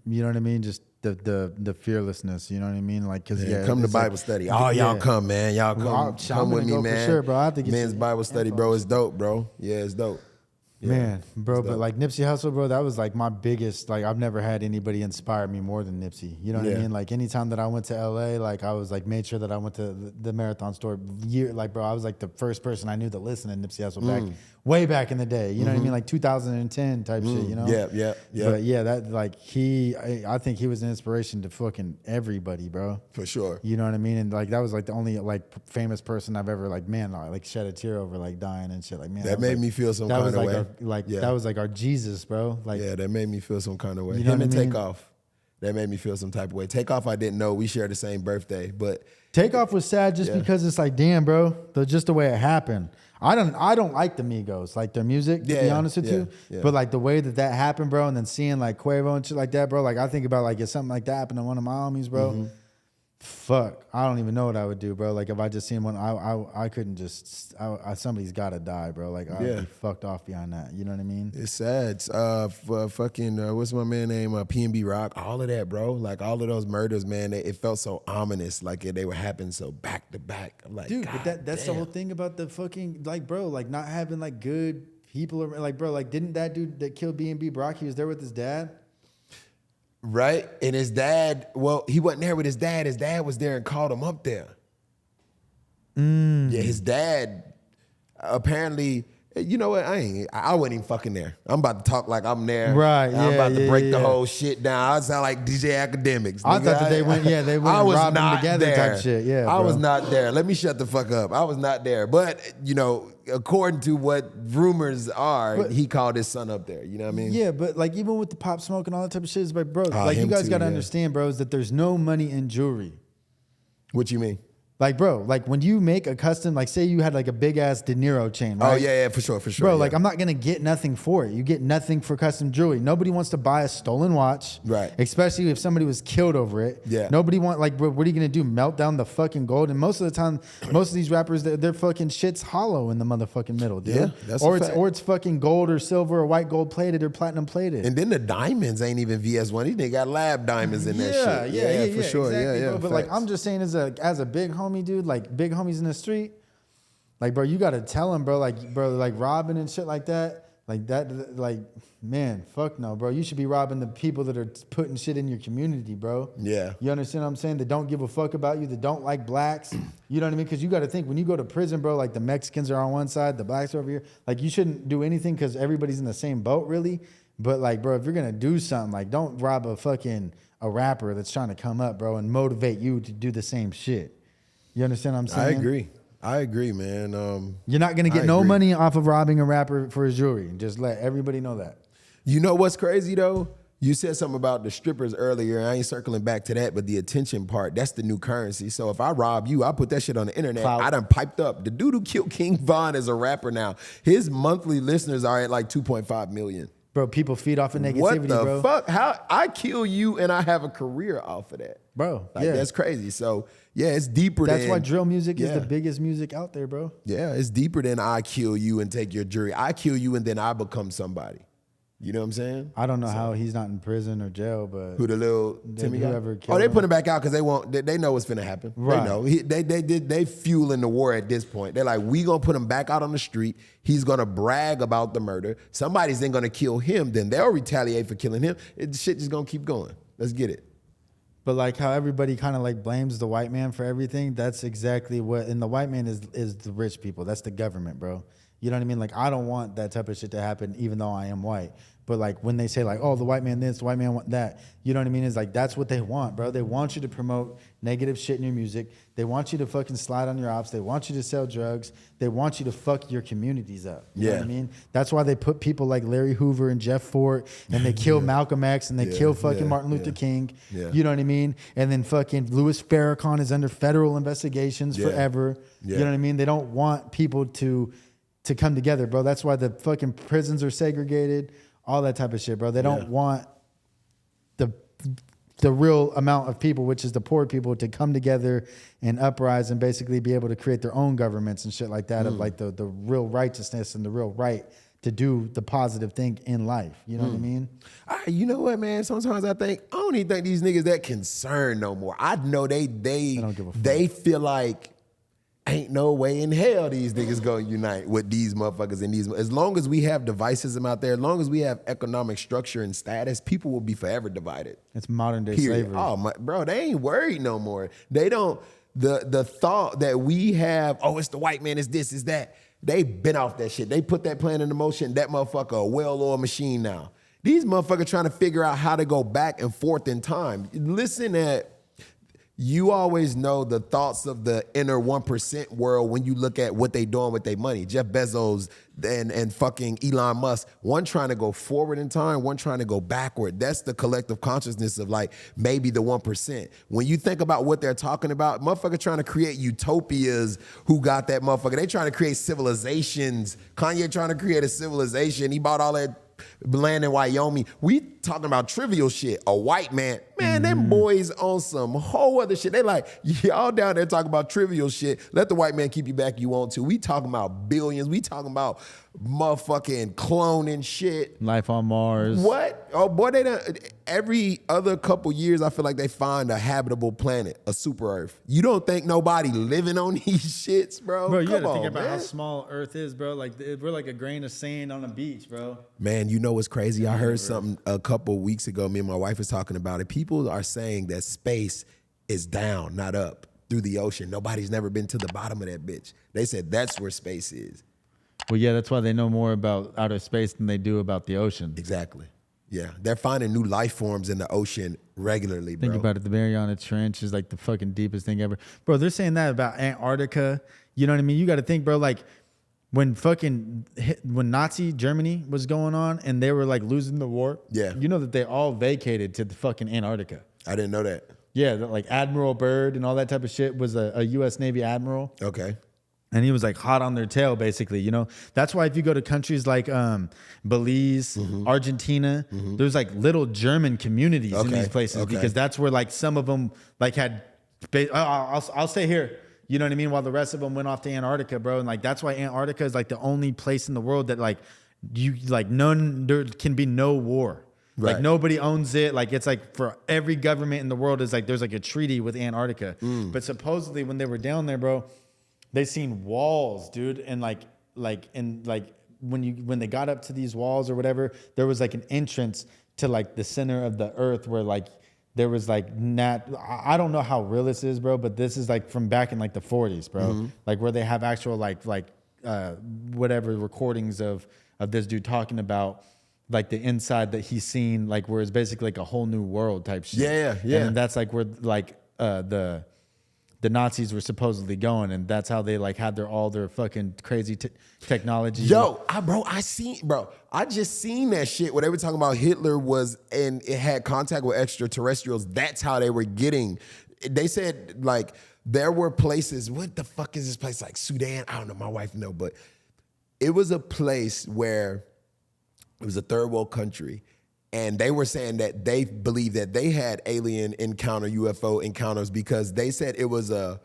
Speaker 2: you know what I mean? Just the fearlessness, you know what I mean? Like, cause
Speaker 3: come to
Speaker 2: it's
Speaker 3: Bible
Speaker 2: like,
Speaker 3: study. Oh, y'all come, man. Y'all
Speaker 2: Well,
Speaker 3: come
Speaker 2: I'm
Speaker 3: with
Speaker 2: gonna
Speaker 3: me,
Speaker 2: go for
Speaker 3: man.
Speaker 2: sure, bro. I have to get
Speaker 3: Men's
Speaker 2: you
Speaker 3: Bible study,
Speaker 2: info.
Speaker 3: bro. It's dope, bro. Yeah, it's dope. Yeah.
Speaker 2: Man, bro,
Speaker 3: It's
Speaker 2: but
Speaker 3: dope.
Speaker 2: like Nipsey Hussle, bro, that was like my biggest, like I've never had anybody inspire me more than Nipsey. You know what I
Speaker 3: Yeah.
Speaker 2: mean? Like anytime that I went to LA, like I was like made sure that I went to the Marathon store like bro, I was like the first person I knew to listen to Nipsey Hussle back way back in the day. You know what I mean? Like 2010 type shit, you know?
Speaker 3: Yeah.
Speaker 2: But yeah, that like I think he was an inspiration to fucking everybody, bro.
Speaker 3: For sure.
Speaker 2: You know what I mean? And like that was like the only like famous person I've ever like like shed a tear over like dying and shit. Like man,
Speaker 3: That
Speaker 2: was,
Speaker 3: made
Speaker 2: like,
Speaker 3: me feel some
Speaker 2: that
Speaker 3: kind
Speaker 2: was
Speaker 3: of
Speaker 2: like
Speaker 3: way.
Speaker 2: that was like our Jesus, bro. Like
Speaker 3: Yeah, that made me feel some kind of way.
Speaker 2: You know
Speaker 3: Him
Speaker 2: what
Speaker 3: and
Speaker 2: I mean?
Speaker 3: Takeoff. That made me feel some type of way. Takeoff, I didn't know we share the same birthday, but
Speaker 2: Takeoff was sad just because it's like, damn, bro, just the way it happened. I don't like the Migos, like their music, to be honest with you.
Speaker 3: Yeah.
Speaker 2: But like the way that happened, bro, and then seeing like Quavo and shit like that, bro, like I think about like if something like that happened to one of my homies, bro. Fuck, I don't even know what I would do, bro. Like if I just seen one, I couldn't just. Somebody's got to die, bro. Like I'd be fucked off behind that. You know what I mean?
Speaker 3: it's sad. Fucking what's my man name? P&B Rock. All of that, bro. Like all of those murders, man. It felt so ominous. Like they were happening so back to back. I'm like,
Speaker 2: Dude,
Speaker 3: God
Speaker 2: but that's the
Speaker 3: damn.
Speaker 2: whole thing about the fucking like, bro, like not having like good people, like, bro, like didn't that dude that killed B&B Brock? He was there with his dad.
Speaker 3: Right? And his dad, well, he wasn't there with his dad. His dad was there and called him up there. Yeah, his dad apparently, you know what? I wasn't even fucking there. I'm about to talk like I'm there.
Speaker 2: Right,
Speaker 3: And I'm
Speaker 2: yeah,
Speaker 3: about to
Speaker 2: yeah,
Speaker 3: break the
Speaker 2: yeah.
Speaker 3: whole shit down. I sound like DJ Academics.
Speaker 2: I
Speaker 3: nigga.
Speaker 2: thought that they went
Speaker 3: I was
Speaker 2: robbing
Speaker 3: not
Speaker 2: together
Speaker 3: there.
Speaker 2: type shit. Yeah,
Speaker 3: I
Speaker 2: bro.
Speaker 3: was not there. Let me shut the fuck up. I was not there. But, you know, according to what rumors are, he called his son up there. You know what I mean?
Speaker 2: Yeah, but like even with the Pop Smoke and all that type of shit, it's like, bro, like you
Speaker 3: him
Speaker 2: guys
Speaker 3: too,
Speaker 2: got to
Speaker 3: yeah.
Speaker 2: understand, bro, is that there's no money in jewelry.
Speaker 3: What you mean?
Speaker 2: Like, bro, like when you make a custom, like say you had like a big ass Deniro chain, right?
Speaker 3: Oh, yeah, for sure.
Speaker 2: Bro,
Speaker 3: yeah.
Speaker 2: like I'm not gonna get nothing for it. You get nothing for custom jewelry. Nobody wants to buy a stolen watch,
Speaker 3: Right.
Speaker 2: Especially if somebody was killed over it.
Speaker 3: Yeah.
Speaker 2: Nobody like, bro, what are you gonna do? Melt down the fucking gold? And most of the time, most of these rappers, their fucking shit's hollow in the motherfucking middle, dude.
Speaker 3: Yeah, that's
Speaker 2: or
Speaker 3: a
Speaker 2: it's
Speaker 3: fact.
Speaker 2: or it's fucking gold or silver or white gold plated or platinum plated.
Speaker 3: And then the diamonds ain't even VS1. These niggas got lab diamonds in that shit.
Speaker 2: Yeah,
Speaker 3: for sure.
Speaker 2: exactly,
Speaker 3: Yeah.
Speaker 2: bro. But like,
Speaker 3: facts.
Speaker 2: I'm just saying, as a big homie, dude, like big homies in the street, like, bro, you gotta tell him, bro, like robbing and shit like that, like, man, fuck no, bro. You should be robbing the people that are putting shit in your community, bro.
Speaker 3: Yeah.
Speaker 2: You understand what I'm saying? That don't give a fuck about you, that don't like blacks. You know what I mean? Because you got to think when you go to prison, bro. Like the Mexicans are on one side, the blacks are over here. Like you shouldn't do anything because everybody's in the same boat, really. But like, bro, if you're gonna do something, like don't rob a rapper that's trying to come up, bro, and motivate you to do the same shit. You understand what I'm saying?
Speaker 3: I agree, man.
Speaker 2: You're not gonna get
Speaker 3: I
Speaker 2: no
Speaker 3: agree.
Speaker 2: money off of robbing a rapper for his jewelry. Just let everybody know that.
Speaker 3: You know what's crazy though? You said something about the strippers earlier. I ain't circling back to that, but the attention part, that's the new currency. So if I rob you, I put that shit on the internet.
Speaker 2: Clout.
Speaker 3: I done piped up. The dude who killed King Von is a rapper now. His monthly listeners are at like 2.5 million.
Speaker 2: Bro, people feed off of negativity,
Speaker 3: What the
Speaker 2: bro.
Speaker 3: fuck? How I kill you and I have a career off of that.
Speaker 2: Bro,
Speaker 3: Like
Speaker 2: yeah.
Speaker 3: that's crazy. So yeah, it's deeper
Speaker 2: That's
Speaker 3: than
Speaker 2: why drill music is
Speaker 3: yeah.
Speaker 2: the biggest music out there, bro.
Speaker 3: Yeah, it's deeper than I kill you and take your jewelry. I kill you and then I become somebody. You know what I'm saying?
Speaker 2: I don't know how he's not in prison or jail, but
Speaker 3: Who the little Timmy guy?
Speaker 2: whoever
Speaker 3: Oh,
Speaker 2: killed
Speaker 3: they
Speaker 2: him.
Speaker 3: put him back out because they won't. They know what's finna happen.
Speaker 2: Right.
Speaker 3: They know. They fueling the war at this point. They're like, we gonna put him back out on the street. He's gonna brag about the murder. Somebody's then gonna kill him. Then they'll retaliate for killing him. Shit just gonna keep going. Let's get it.
Speaker 2: But like how everybody kind of like blames the white man for everything, that's exactly what. And the white man is the rich people. That's the government, bro. You know what I mean? Like, I don't want that type of shit to happen, even though I am white. But like when they say like, oh, the white man this, the white man want that, you know what I mean? It's like, that's what they want, bro. They want you to promote negative shit in your music. They want you to fucking slide on your ops. They want you to sell drugs. They want you to fuck your communities up. You know what I mean? That's why they put people like Larry Hoover and Jeff Fort, and they kill Malcolm X, and they kill fucking Martin Luther King. You know what I mean? And then fucking Louis Farrakhan is under federal investigations forever. You know what I mean? They don't want people to come together, bro. That's why the fucking prisons are segregated. All that type of shit, bro. They don't want the real amount of people, which is the poor people, to come together and uprise and basically be able to create their own governments and shit like that, of like the real righteousness and the real right to do the positive thing in life. You know what I mean?
Speaker 3: You know what, man? Sometimes I don't even think these niggas that concerned no more. I know they
Speaker 2: don't give a fuck.
Speaker 3: They feel like ain't no way in hell these niggas gonna unite with these motherfuckers and these. As long as we have divisivism out there, as long as we have economic structure and status, people will be forever divided.
Speaker 2: It's modern day
Speaker 3: Period.
Speaker 2: slavery.
Speaker 3: Oh my, bro, they ain't worried no more. They don't. The thought that we have, oh, it's the white man, it's this, it's that. They been off that shit. They put that plan into motion. That motherfucker a well-oiled machine now. These motherfuckers trying to figure out how to go back and forth in time. Listen at. You always know the thoughts of the inner 1% world when you look at what they doing with their money. Jeff Bezos and fucking Elon Musk, one trying to go forward in time, one trying to go backward. That's the collective consciousness of like maybe the 1%. When you think about what they're talking about, motherfucker trying to create utopias who got that motherfucker. They trying to create civilizations. Kanye trying to create a civilization. He bought all that land in Wyoming. We talking about trivial shit. A white man, them boys on some whole other shit. They like, y'all down there talking about trivial shit. Let the white man keep you back you want to. We talking about billions. We talking about motherfucking cloning shit.
Speaker 2: Life on Mars.
Speaker 3: What? Oh boy, they done. Every other couple years, I feel like they find a habitable planet, a super Earth. You don't think nobody living on these shits, bro?
Speaker 2: Bro, you
Speaker 3: Come
Speaker 2: gotta think
Speaker 3: on,
Speaker 2: about
Speaker 3: man.
Speaker 2: how small Earth is, bro. Like, we're like a grain of sand on a beach, bro.
Speaker 3: Man, you know what's crazy? I heard something a couple weeks ago. Me and my wife was talking about it. People are saying that space is down, not up, through the ocean. Nobody's never been to the bottom of that bitch. They said that's where space is.
Speaker 2: Well, yeah, that's why they know more about outer space than they do about the ocean.
Speaker 3: Exactly. Yeah, they're finding new life forms in the ocean regularly, bro.
Speaker 2: Think about it. The Mariana Trench is like the fucking deepest thing ever. Bro, they're saying that about Antarctica. You know what I mean? You got to think, bro, like when Nazi Germany was going on and they were like losing the war.
Speaker 3: Yeah.
Speaker 2: You know that they all vacated to the fucking Antarctica.
Speaker 3: I didn't know that.
Speaker 2: Yeah, like Admiral Byrd and all that type of shit was a U.S. Navy admiral.
Speaker 3: Okay.
Speaker 2: And he was like hot on their tail, basically. You know, that's why if you go to countries like Belize, Argentina, there's like little German communities in these places because that's where like some of them like had. I'll stay here. You know what I mean? While the rest of them went off to Antarctica, bro. And like that's why Antarctica is like the only place in the world that like there can be no war. Right. Like nobody owns it. Like it's like for every government in the world is like there's like a treaty with Antarctica. But supposedly when they were down there, bro, they seen walls, dude, and like when they got up to these walls or whatever, there was like an entrance to like the center of the earth where like there was like I don't know how real this is, bro, but this is like from back in like the 40s, bro. Like where they have actual like whatever recordings of this dude talking about like the inside that he's seen, like where it's basically like a whole new world type shit. Yeah. And that's like where like the Nazis were supposedly going, and that's how they like had all their fucking crazy technology.
Speaker 3: Yo, I just seen that shit where they were talking about Hitler was and it had contact with extraterrestrials. That's how they were getting. They said like there were places. What the fuck is this place like Sudan? I don't know. My wife know, but it was a place where it was a third world country. And they were saying that they believe that they had alien encounter, UFO encounters, because they said it was a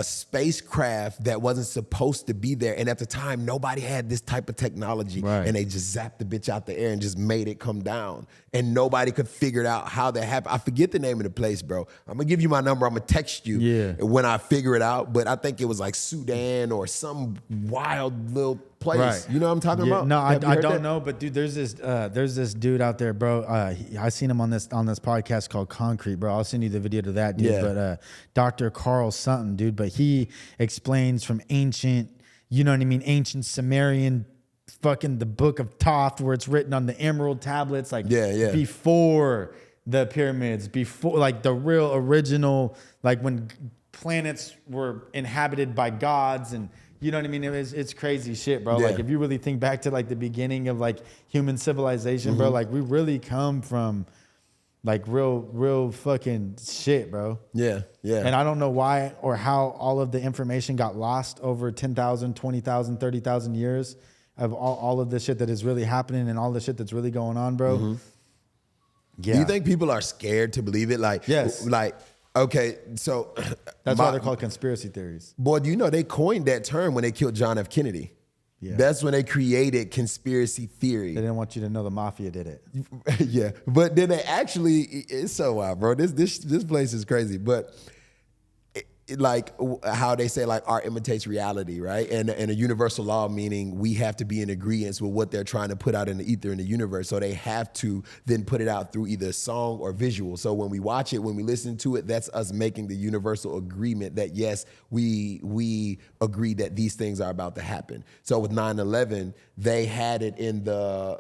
Speaker 3: spacecraft that wasn't supposed to be there. And at the time, nobody had this type of technology. Right. And they just zapped the bitch out the air and just made it come down. And nobody could figure out how that happened. I forget the name of the place, bro. I'm going to give you my number. I'm going to text you when I figure it out. But I think it was like Sudan or some wild little place. Right. You know what I'm talking about?
Speaker 2: No, I don't know. But dude, there's this dude out there, bro. I seen him on this podcast called Concrete, bro. I'll send you the video to that dude. Yeah. But Dr. Carl something, dude. But he explains from ancient you know what I mean, ancient Sumerian fucking the book of Thoth where it's written on the emerald tablets, like before the pyramids, before like the real original, like when planets were inhabited by gods, and you know what I mean? It's crazy shit, bro.
Speaker 3: Yeah.
Speaker 2: Like if you really think back to like the beginning of like human civilization, bro, like we really come from like real fucking shit, bro.
Speaker 3: Yeah.
Speaker 2: And I don't know why or how all of the information got lost over 10,000, 20,000, 30,000 years of all of the shit that is really happening and all the shit that's really going on, bro. Yeah.
Speaker 3: Do you think people are scared to believe it? Like,
Speaker 2: yes.
Speaker 3: Like, okay, so
Speaker 2: that's why they're called conspiracy theories.
Speaker 3: Boy, do you know they coined that term when they killed John F. Kennedy? Yeah. That's when they created conspiracy theory.
Speaker 2: They didn't want you to know the mafia did it.
Speaker 3: Yeah, but then they actually, it's so wild, bro. This place is crazy, but like how they say like art imitates reality, right? And a universal law, meaning we have to be in agreement with what they're trying to put out in the ether in the universe. So they have to then put it out through either song or visual. So when we watch it, when we listen to it, that's us making the universal agreement that yes, we agree that these things are about to happen. So with 9/11, they had it in the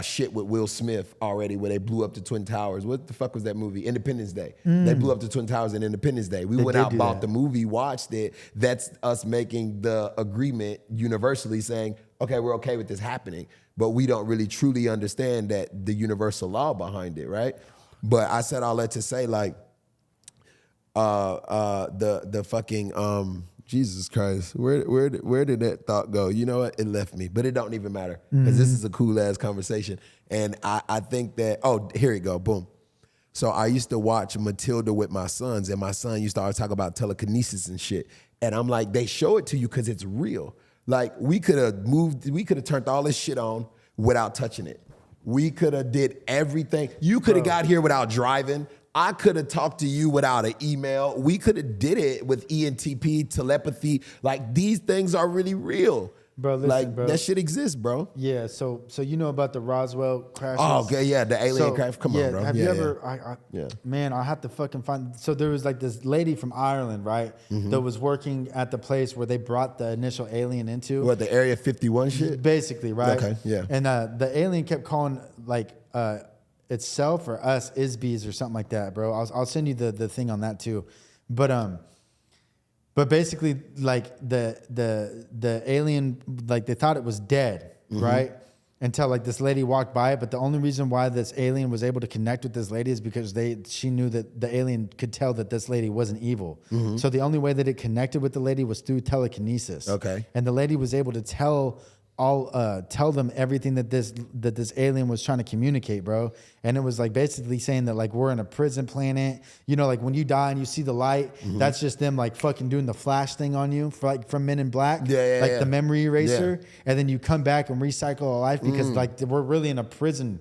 Speaker 3: shit with Will Smith already, where they blew up the Twin Towers. What the fuck was that movie? Independence Day. They blew up the Twin Towers in Independence Day. We went out, bought the movie, watched it. That's us making the agreement universally saying, okay, we're okay with this happening, but we don't really truly understand that the universal law behind it, right? But I said all that to say, like, the fucking Jesus Christ, where did that thought go? You know what? It left me, but it don't even matter because this is a cool ass conversation, and I think that here we go, boom. So I used to watch Matilda with my sons, and my son used to always talk about telekinesis and shit. And I'm like, they show it to you because it's real. Like we could have turned all this shit on without touching it. We could have did everything. You could have got here without driving. I could have talked to you without an email. We could have did it with ENTP, telepathy. Like these things are really real.
Speaker 2: Bro, listen,
Speaker 3: like
Speaker 2: bro.
Speaker 3: that shit exists, bro.
Speaker 2: Yeah, so you know about the Roswell crashes?
Speaker 3: Oh, okay, yeah, the alien crash. Come on, bro.
Speaker 2: Have you ever? Man, I have to fucking find. So there was like this lady from Ireland, right, that was working at the place where they brought the initial alien into.
Speaker 3: What, the Area 51 shit?
Speaker 2: Basically, right?
Speaker 3: Okay, yeah.
Speaker 2: And the alien kept calling like itself or us Isbies or something like that, bro. I'll send you the thing on that too, But basically, like the alien, like they thought it was dead, right? Until like this lady walked by it. But the only reason why this alien was able to connect with this lady is because she knew that the alien could tell that this lady wasn't evil. So the only way that it connected with the lady was through telekinesis.
Speaker 3: Okay.
Speaker 2: And the lady was able to tell them everything that this alien was trying to communicate, bro. And it was like basically saying that like we're in a prison planet. You know, like when you die and you see the light, that's just them like fucking doing the flash thing on you from Men in Black. Like the memory eraser. Yeah. And then you come back and recycle a life because like we're really in a prison.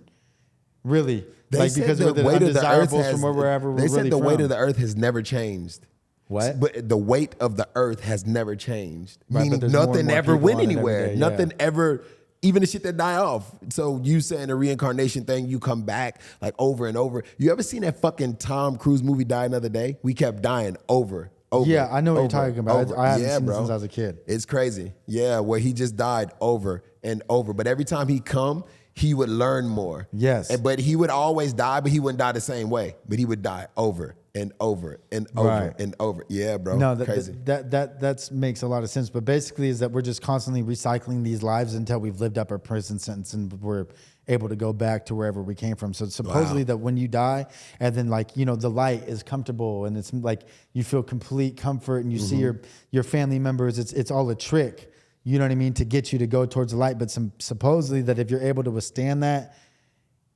Speaker 2: Really. Like because we're the undesirables from wherever we're really from.
Speaker 3: They said the weight of the earth has never changed.
Speaker 2: What?
Speaker 3: But the weight of the earth has never changed.
Speaker 2: Right,
Speaker 3: meaning nothing ever went anywhere. Nothing ever, even the shit that die off. So you saying the reincarnation thing, you come back like over and over. You ever seen that fucking Tom Cruise movie Die Another Day? We kept dying over.
Speaker 2: Yeah, I know what you're talking about. I haven't seen it since I was a kid.
Speaker 3: It's crazy. Yeah, where he just died over and over. But every time he come, he would learn more.
Speaker 2: Yes.
Speaker 3: But he would always die, but he wouldn't die the same way. But he would die over and over and over and over. Yeah, bro.
Speaker 2: No,
Speaker 3: crazy.
Speaker 2: That makes a lot of sense. But basically is that we're just constantly recycling these lives until we've lived up our prison sentence and we're able to go back to wherever we came from. So supposedly that when you die and then like, you know, the light is comfortable and it's like you feel complete comfort and you see your family members, it's all a trick. You know what I mean? To get you to go towards the light. But supposedly that if you're able to withstand that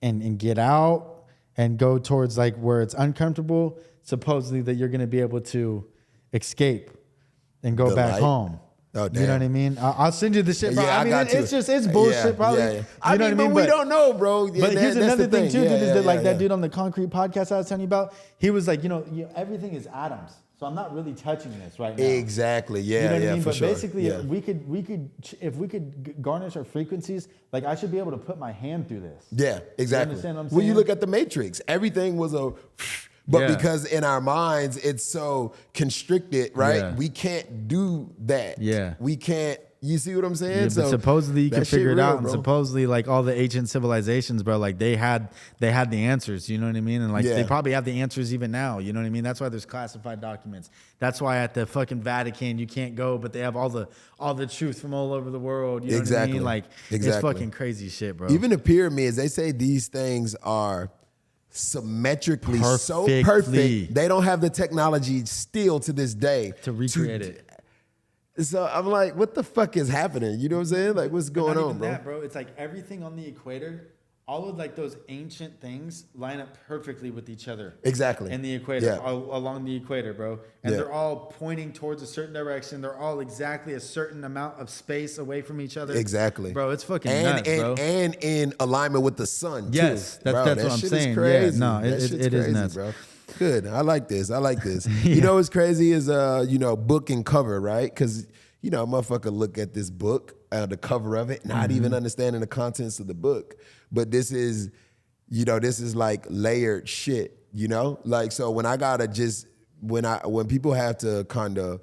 Speaker 2: and get out and go towards like where it's uncomfortable, supposedly that you're going to be able to escape and go back home.
Speaker 3: Oh, damn.
Speaker 2: You know what I mean? I'll send you the shit, bro.
Speaker 3: Yeah,
Speaker 2: I mean, it's bullshit, probably.
Speaker 3: Yeah.
Speaker 2: You know
Speaker 3: I mean,
Speaker 2: what I mean?
Speaker 3: but we don't know, bro. Yeah,
Speaker 2: but here's another thing too, dude, is that like that dude on the concrete podcast I was telling you about, he was like, you know, everything is atoms. So I'm not really touching this right now.
Speaker 3: Exactly. Yeah.
Speaker 2: You know what I mean?
Speaker 3: For
Speaker 2: but
Speaker 3: sure.
Speaker 2: basically, if we could garnish our frequencies, like I should be able to put my hand through this.
Speaker 3: Yeah. Exactly.
Speaker 2: You understand what I'm saying?
Speaker 3: When you look at the Matrix, everything was a But because in our minds it's so constricted, right?
Speaker 2: Yeah.
Speaker 3: We can't do that.
Speaker 2: Yeah.
Speaker 3: We can't. You see what I'm saying?
Speaker 2: Yeah, but supposedly you can
Speaker 3: that shit
Speaker 2: figure it
Speaker 3: real,
Speaker 2: out, and
Speaker 3: bro.
Speaker 2: supposedly like all the ancient civilizations, bro, like they had the answers. You know what I mean? And like they probably have the answers even now. You know what I mean? That's why there's classified documents. That's why at the fucking Vatican you can't go, but they have all the truth from all over the world. You know what I mean? Like it's fucking crazy shit, bro.
Speaker 3: Even the pyramids, they say these things are symmetrically so perfect. They don't have the technology still to this day
Speaker 2: to recreate it.
Speaker 3: So I'm like, what the fuck is happening? You know what I'm saying? Like, what's going on, bro?
Speaker 2: That, bro? It's like everything on the equator, all of like those ancient things line up perfectly with each other.
Speaker 3: Exactly.
Speaker 2: In the equator, along the equator, bro. And they're all pointing towards a certain direction. They're all exactly a certain amount of space away from each other.
Speaker 3: Exactly.
Speaker 2: Bro, it's fucking nuts, bro.
Speaker 3: And in alignment with the sun, too.
Speaker 2: Yes, that's what I'm saying.
Speaker 3: Is crazy.
Speaker 2: Yeah, no, it is nuts,
Speaker 3: bro. Good. I like this. You know what's crazy is, book and cover, right? Because, a motherfucker look at this book, the cover of it, not even understanding the contents of the book. But this is, this is like layered shit, Like, so when I gotta when people have to kind of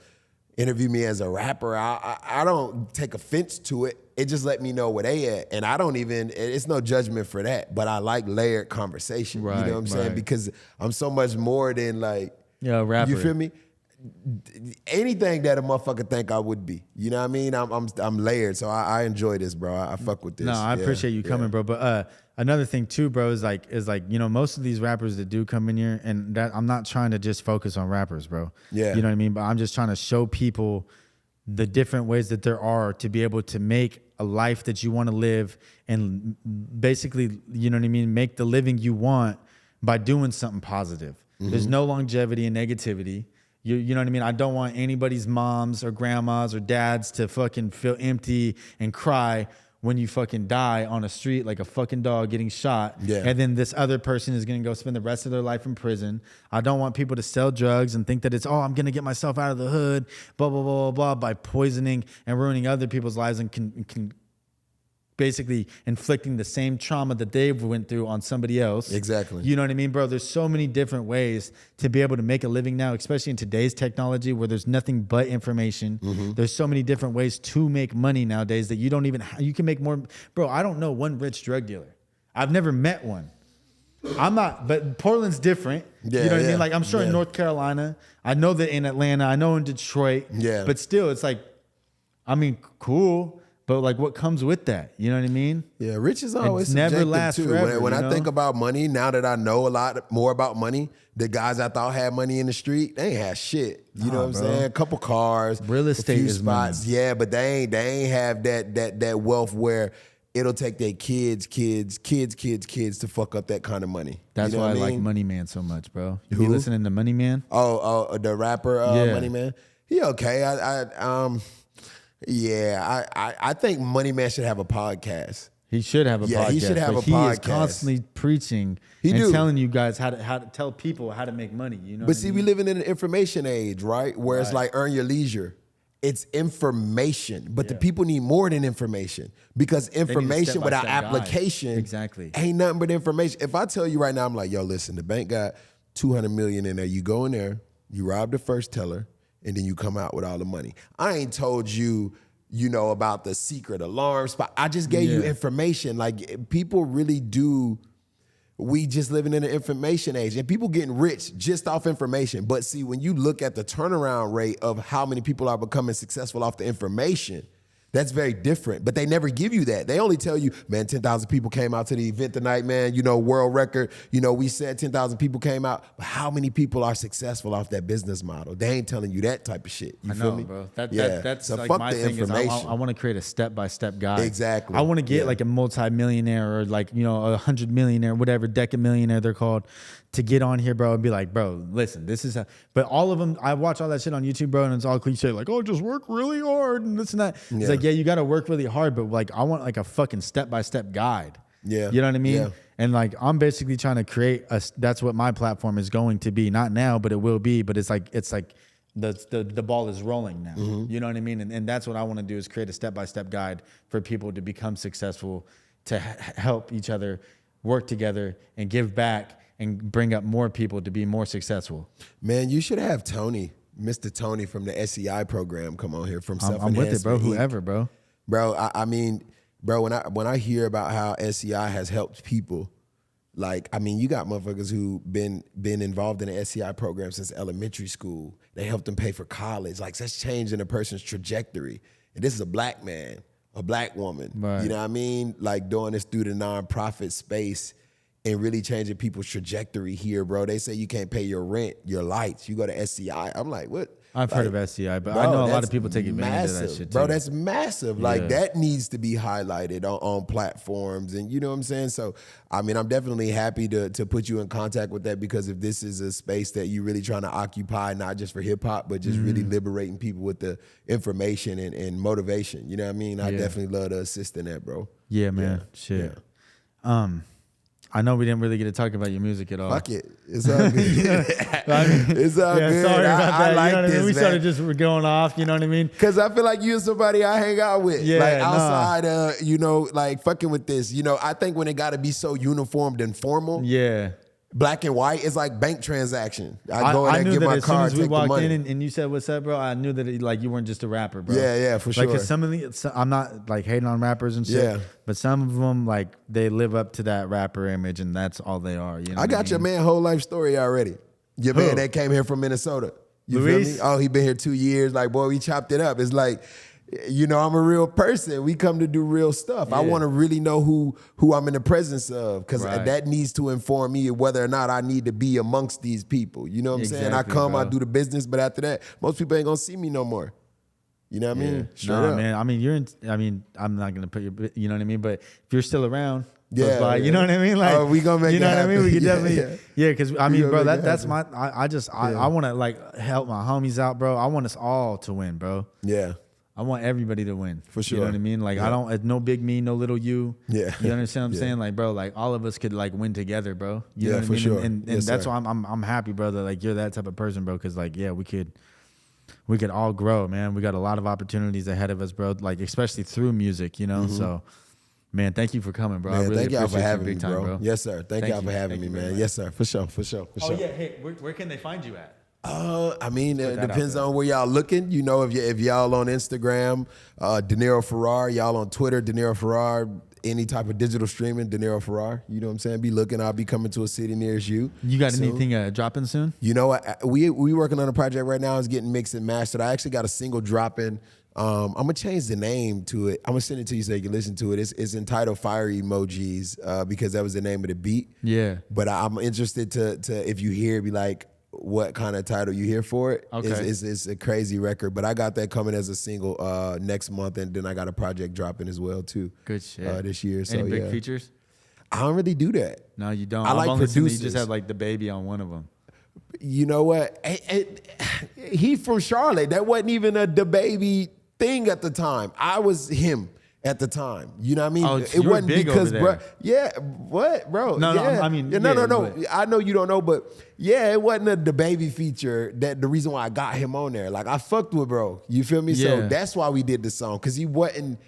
Speaker 3: interview me as a rapper, I don't take offense to it. It just let me know where they at. And I don't even, it's no judgment for that. But I like layered conversation.
Speaker 2: Right,
Speaker 3: you know what I'm saying? Because I'm so much more than like,
Speaker 2: rapper.
Speaker 3: You feel me? Anything that a motherfucker think I would be. You know what I mean? I'm layered. So I enjoy this, bro. I fuck with this.
Speaker 2: No, I appreciate you coming, bro. But another thing too, bro, is like most of these rappers that do come in here, and that I'm not trying to just focus on rappers, bro.
Speaker 3: Yeah.
Speaker 2: You know what I mean? But I'm just trying to show people the different ways that there are to be able to make a life that you want to live, and basically, you know what I mean, make the living you want by doing something positive. There's no longevity and negativity. You know what I mean? I don't want anybody's moms or grandmas or dads to fucking feel empty and cry when you fucking die on a street like a fucking dog getting shot.
Speaker 3: Yeah.
Speaker 2: And then this other person is going to go spend the rest of their life in prison. I don't want people to sell drugs and think that it's, I'm going to get myself out of the hood, blah, blah, blah, blah, blah, by poisoning and ruining other people's lives and can basically inflicting the same trauma that they went through on somebody else.
Speaker 3: Exactly.
Speaker 2: You know what I mean, bro? There's so many different ways to be able to make a living now, especially in today's technology where there's nothing but information. There's so many different ways to make money nowadays that you don't even, you can make more. Bro, I don't know one rich drug dealer. I've never met one. I'm not, but Portland's different.
Speaker 3: Yeah,
Speaker 2: you know what I mean? Like I'm sure in North Carolina, I know that in Atlanta, I know in Detroit.
Speaker 3: Yeah.
Speaker 2: But still, it's like, I mean, cool. But like, what comes with that? You know what I mean?
Speaker 3: Yeah, rich is always
Speaker 2: It's never
Speaker 3: subjective
Speaker 2: lasts
Speaker 3: too.
Speaker 2: forever,
Speaker 3: When I
Speaker 2: you
Speaker 3: think
Speaker 2: know?
Speaker 3: about money, now that I know a lot more about money, the guys I thought had money in the street, they ain't have shit. You know what I'm
Speaker 2: bro.
Speaker 3: saying? A couple cars,
Speaker 2: Real estate
Speaker 3: a few
Speaker 2: is
Speaker 3: spots.
Speaker 2: money.
Speaker 3: Yeah, but they ain't have that wealth where it'll take their kids to fuck up that kind of money.
Speaker 2: That's
Speaker 3: you know
Speaker 2: why I
Speaker 3: what
Speaker 2: like
Speaker 3: mean?
Speaker 2: Money Man so much, bro. You
Speaker 3: Who?
Speaker 2: be listening to Money Man?
Speaker 3: Oh, the rapper
Speaker 2: Yeah.
Speaker 3: Money Man. He okay. I think Money Man should have a podcast.
Speaker 2: He should have a podcast.
Speaker 3: He should have
Speaker 2: but
Speaker 3: a
Speaker 2: he
Speaker 3: podcast.
Speaker 2: is constantly preaching and telling you guys how to tell people how to make money. You know.
Speaker 3: But see, we living in an information age, right? Where it's like earn your leisure. It's information, but the people need more than information because information without
Speaker 2: step-by-step guide.
Speaker 3: application
Speaker 2: Exactly.
Speaker 3: ain't nothing but information. If I tell you right now, I'm like, yo, listen, the bank got $200 million in there. You go in there, you rob the first teller, and then you come out with all the money. I ain't told you, about the secret alarm spot. I just gave you information. Like people really do. We just living in an information age and people getting rich just off information. But see, when you look at the turnaround rate of how many people are becoming successful off the information, that's very different. But they never give you that. They only tell you, man, 10,000 people came out to the event tonight, man. World record. We said 10,000 people came out. But how many people are successful off that business model? They ain't telling you that type of shit. You feel me?
Speaker 2: Bro. That's
Speaker 3: so
Speaker 2: like
Speaker 3: fuck
Speaker 2: my
Speaker 3: the
Speaker 2: thing is
Speaker 3: information.
Speaker 2: I want to create a step-by-step guide.
Speaker 3: Exactly.
Speaker 2: I want to get like a multi-millionaire or like, a 100-millionaire, whatever, deca-millionaire they're called, to get on here, bro, and be like, bro, listen, this is but all of them, I watch all that shit on YouTube, bro, and it's all cliche, like, just work really hard and this and that. It's like, you got to work really hard, but like, I want like a fucking step-by-step guide.
Speaker 3: Yeah.
Speaker 2: You know what I mean?
Speaker 3: Yeah.
Speaker 2: And like, I'm basically trying to create that's what my platform is going to be. Not now, but it will be. But it's like the ball is rolling now. You know what I mean? And that's what I want to do is create a step-by-step guide for people to become successful, to help each other, work together, and give back, and bring up more people to be more successful.
Speaker 3: Man, you should have Tony, Mr. Tony from the SEI program, come on here from
Speaker 2: I'm with it, bro.
Speaker 3: Self-Enhancement Inc.
Speaker 2: Whoever, bro.
Speaker 3: Bro, I mean, bro, when I hear about how SEI has helped people, like, I mean, you got motherfuckers who been involved in the SEI program since elementary school. They helped them pay for college. Like, that's changing a person's trajectory. And this is a black man, a black woman.
Speaker 2: Right.
Speaker 3: You know what I mean? Like, doing this through the nonprofit space and really changing people's trajectory here, bro. They say you can't pay your rent, your lights. You go to SEI. I'm like, what?
Speaker 2: I've heard of SCI, but I know a lot of people take advantage of that shit too.
Speaker 3: Bro, that's massive. Like, that needs to be highlighted on platforms, and you know what I'm saying? So, I mean, I'm definitely happy to put you in contact with that, because if this is a space that you're really trying to occupy, not just for hip hop, but just really liberating people with the information and motivation, you know what I mean? I definitely love to assist in that, bro.
Speaker 2: Yeah, man. Shit.
Speaker 3: Yeah.
Speaker 2: I know we didn't really get to talk about your music at all.
Speaker 3: Fuck it. It's all good. It's all good.
Speaker 2: Sorry about that.
Speaker 3: I like
Speaker 2: you know what
Speaker 3: this,
Speaker 2: I mean? We
Speaker 3: man.
Speaker 2: started just going off, you know what I mean?
Speaker 3: Because I feel like you're somebody I hang out with.
Speaker 2: Yeah,
Speaker 3: like outside of, you know, like fucking with this. You know, I think when it got to be so uniformed and formal,
Speaker 2: Yeah.
Speaker 3: black and white, it's like bank transaction. I go in
Speaker 2: I
Speaker 3: and
Speaker 2: knew
Speaker 3: get
Speaker 2: that
Speaker 3: my
Speaker 2: as soon
Speaker 3: card,
Speaker 2: as we
Speaker 3: take the
Speaker 2: walked
Speaker 3: money.
Speaker 2: in and you said, what's up, bro? I knew that like you weren't just a rapper, bro.
Speaker 3: Yeah, for sure.
Speaker 2: Like, 'cause some of the, I'm not like hating on rappers and shit,
Speaker 3: Yeah.
Speaker 2: but some of them, like, they live up to that rapper image and that's all they are. You know
Speaker 3: I got your man whole life story already. Your man that came here from Minnesota. You
Speaker 2: Luis?
Speaker 3: feel me? Oh, he been here 2 years. Like, boy, we chopped it up. It's like, you know, I'm a real person. We come to do real stuff. I want to really know who I'm in the presence of, because that needs to inform me whether or not I need to be amongst these people. You know what I'm saying? I come, I do the business, but after that, most people ain't gonna see me no more. You know what I mean? Straight up.
Speaker 2: man. I mean, I'm not gonna put your, you know what I mean. But if you're still around,
Speaker 3: Yeah,
Speaker 2: by, you know what I mean. Like,
Speaker 3: oh, we gonna make
Speaker 2: you know
Speaker 3: it
Speaker 2: what I mean.
Speaker 3: happen.
Speaker 2: We could
Speaker 3: Yeah,
Speaker 2: definitely,
Speaker 3: yeah.
Speaker 2: because I mean,
Speaker 3: gonna
Speaker 2: bro,
Speaker 3: make it
Speaker 2: that's
Speaker 3: happen.
Speaker 2: I want to like help my homies out, bro. I want us all to win, bro.
Speaker 3: Yeah.
Speaker 2: I want everybody to win.
Speaker 3: For sure.
Speaker 2: You know what I mean? Like, I don't, no big me, no little you.
Speaker 3: Yeah.
Speaker 2: You understand what I'm saying? Like, bro, like all of us could like win together, bro. You know what I
Speaker 3: for
Speaker 2: mean?
Speaker 3: sure.
Speaker 2: And
Speaker 3: Yes,
Speaker 2: that's
Speaker 3: sir.
Speaker 2: why I'm happy, brother. Like, you're that type of person, bro. Cause like, yeah, we could all grow, man. We got a lot of opportunities ahead of us, bro. Like, especially through music, you know? So, man, thank you for coming, bro. I
Speaker 3: Man,
Speaker 2: really
Speaker 3: thank y'all for
Speaker 2: appreciate you
Speaker 3: having me,
Speaker 2: big time, bro.
Speaker 3: Yes, sir. Thank y'all for having me,
Speaker 2: you very
Speaker 3: man.
Speaker 2: much.
Speaker 3: Yes, sir. For sure.
Speaker 2: Oh, yeah. Hey, where can they find you at?
Speaker 3: I mean, it
Speaker 2: that out
Speaker 3: depends
Speaker 2: there.
Speaker 3: on where y'all looking. You know, if y'all on Instagram, Deniro Ferrar, y'all on Twitter, Deniro Ferrar, any type of digital streaming, Deniro Ferrar. You know what I'm saying? Be looking. I'll be coming to a city near you.
Speaker 2: You got
Speaker 3: soon.
Speaker 2: anything dropping soon?
Speaker 3: You know what? We working on a project right now. It's getting mixed and mastered. I actually got a single dropping. I'm gonna change the name to it. I'm gonna send it to you so you can listen to it. It's entitled Fire Emojis because that was the name of the beat.
Speaker 2: Yeah.
Speaker 3: But I'm interested to if you hear it, be like, what kind of title you hear for it.
Speaker 2: Okay.
Speaker 3: It's a crazy record, but I got that coming as a single next month, and then I got a project dropping as well too.
Speaker 2: Good shit.
Speaker 3: This year. So
Speaker 2: Any big
Speaker 3: yeah.
Speaker 2: features?
Speaker 3: I don't really do that.
Speaker 2: No, you don't.
Speaker 3: I like
Speaker 2: I've only seen that
Speaker 3: producers.
Speaker 2: you just had like the baby on one of them.
Speaker 3: You know what? He from Charlotte. That wasn't even a DaBaby thing at the time. I was him at the time. You know what I mean?
Speaker 2: Oh,
Speaker 3: it
Speaker 2: you were
Speaker 3: wasn't
Speaker 2: big
Speaker 3: because,
Speaker 2: over
Speaker 3: bro.
Speaker 2: there.
Speaker 3: Yeah, what, bro?
Speaker 2: No, no,
Speaker 3: yeah.
Speaker 2: I mean,
Speaker 3: Yeah, no.
Speaker 2: yeah, but-
Speaker 3: I know you don't know, but yeah, it wasn't a DaBaby feature. That the reason why I got him on there. Like, I fucked with bro. You feel me? So
Speaker 2: Yeah.
Speaker 3: that's why we did the song, because he wasn't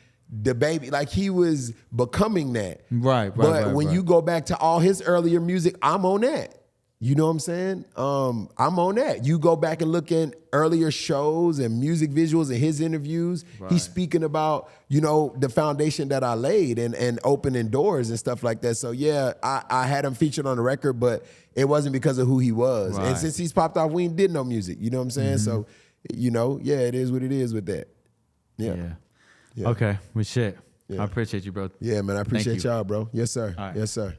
Speaker 3: DaBaby. Like, he was becoming that.
Speaker 2: Right.
Speaker 3: But when you go back to all his earlier music, I'm on that. You know what I'm saying? I'm on that. You go back and look at earlier shows and music visuals and his interviews.
Speaker 2: Right.
Speaker 3: He's speaking about, you know, the foundation that I laid and opening doors and stuff like that. So yeah, I had him featured on the record, but it wasn't because of who he was.
Speaker 2: Right.
Speaker 3: And since he's popped off, we ain't did no music. You know what I'm saying? So, you know, yeah, it is what it is with that. Yeah.
Speaker 2: Yeah. Okay. Well, shit.
Speaker 3: Yeah.
Speaker 2: I appreciate you, bro.
Speaker 3: Yeah, man. I appreciate
Speaker 2: you.
Speaker 3: y'all, bro. Yes, sir.
Speaker 2: All right.
Speaker 3: Yes, sir.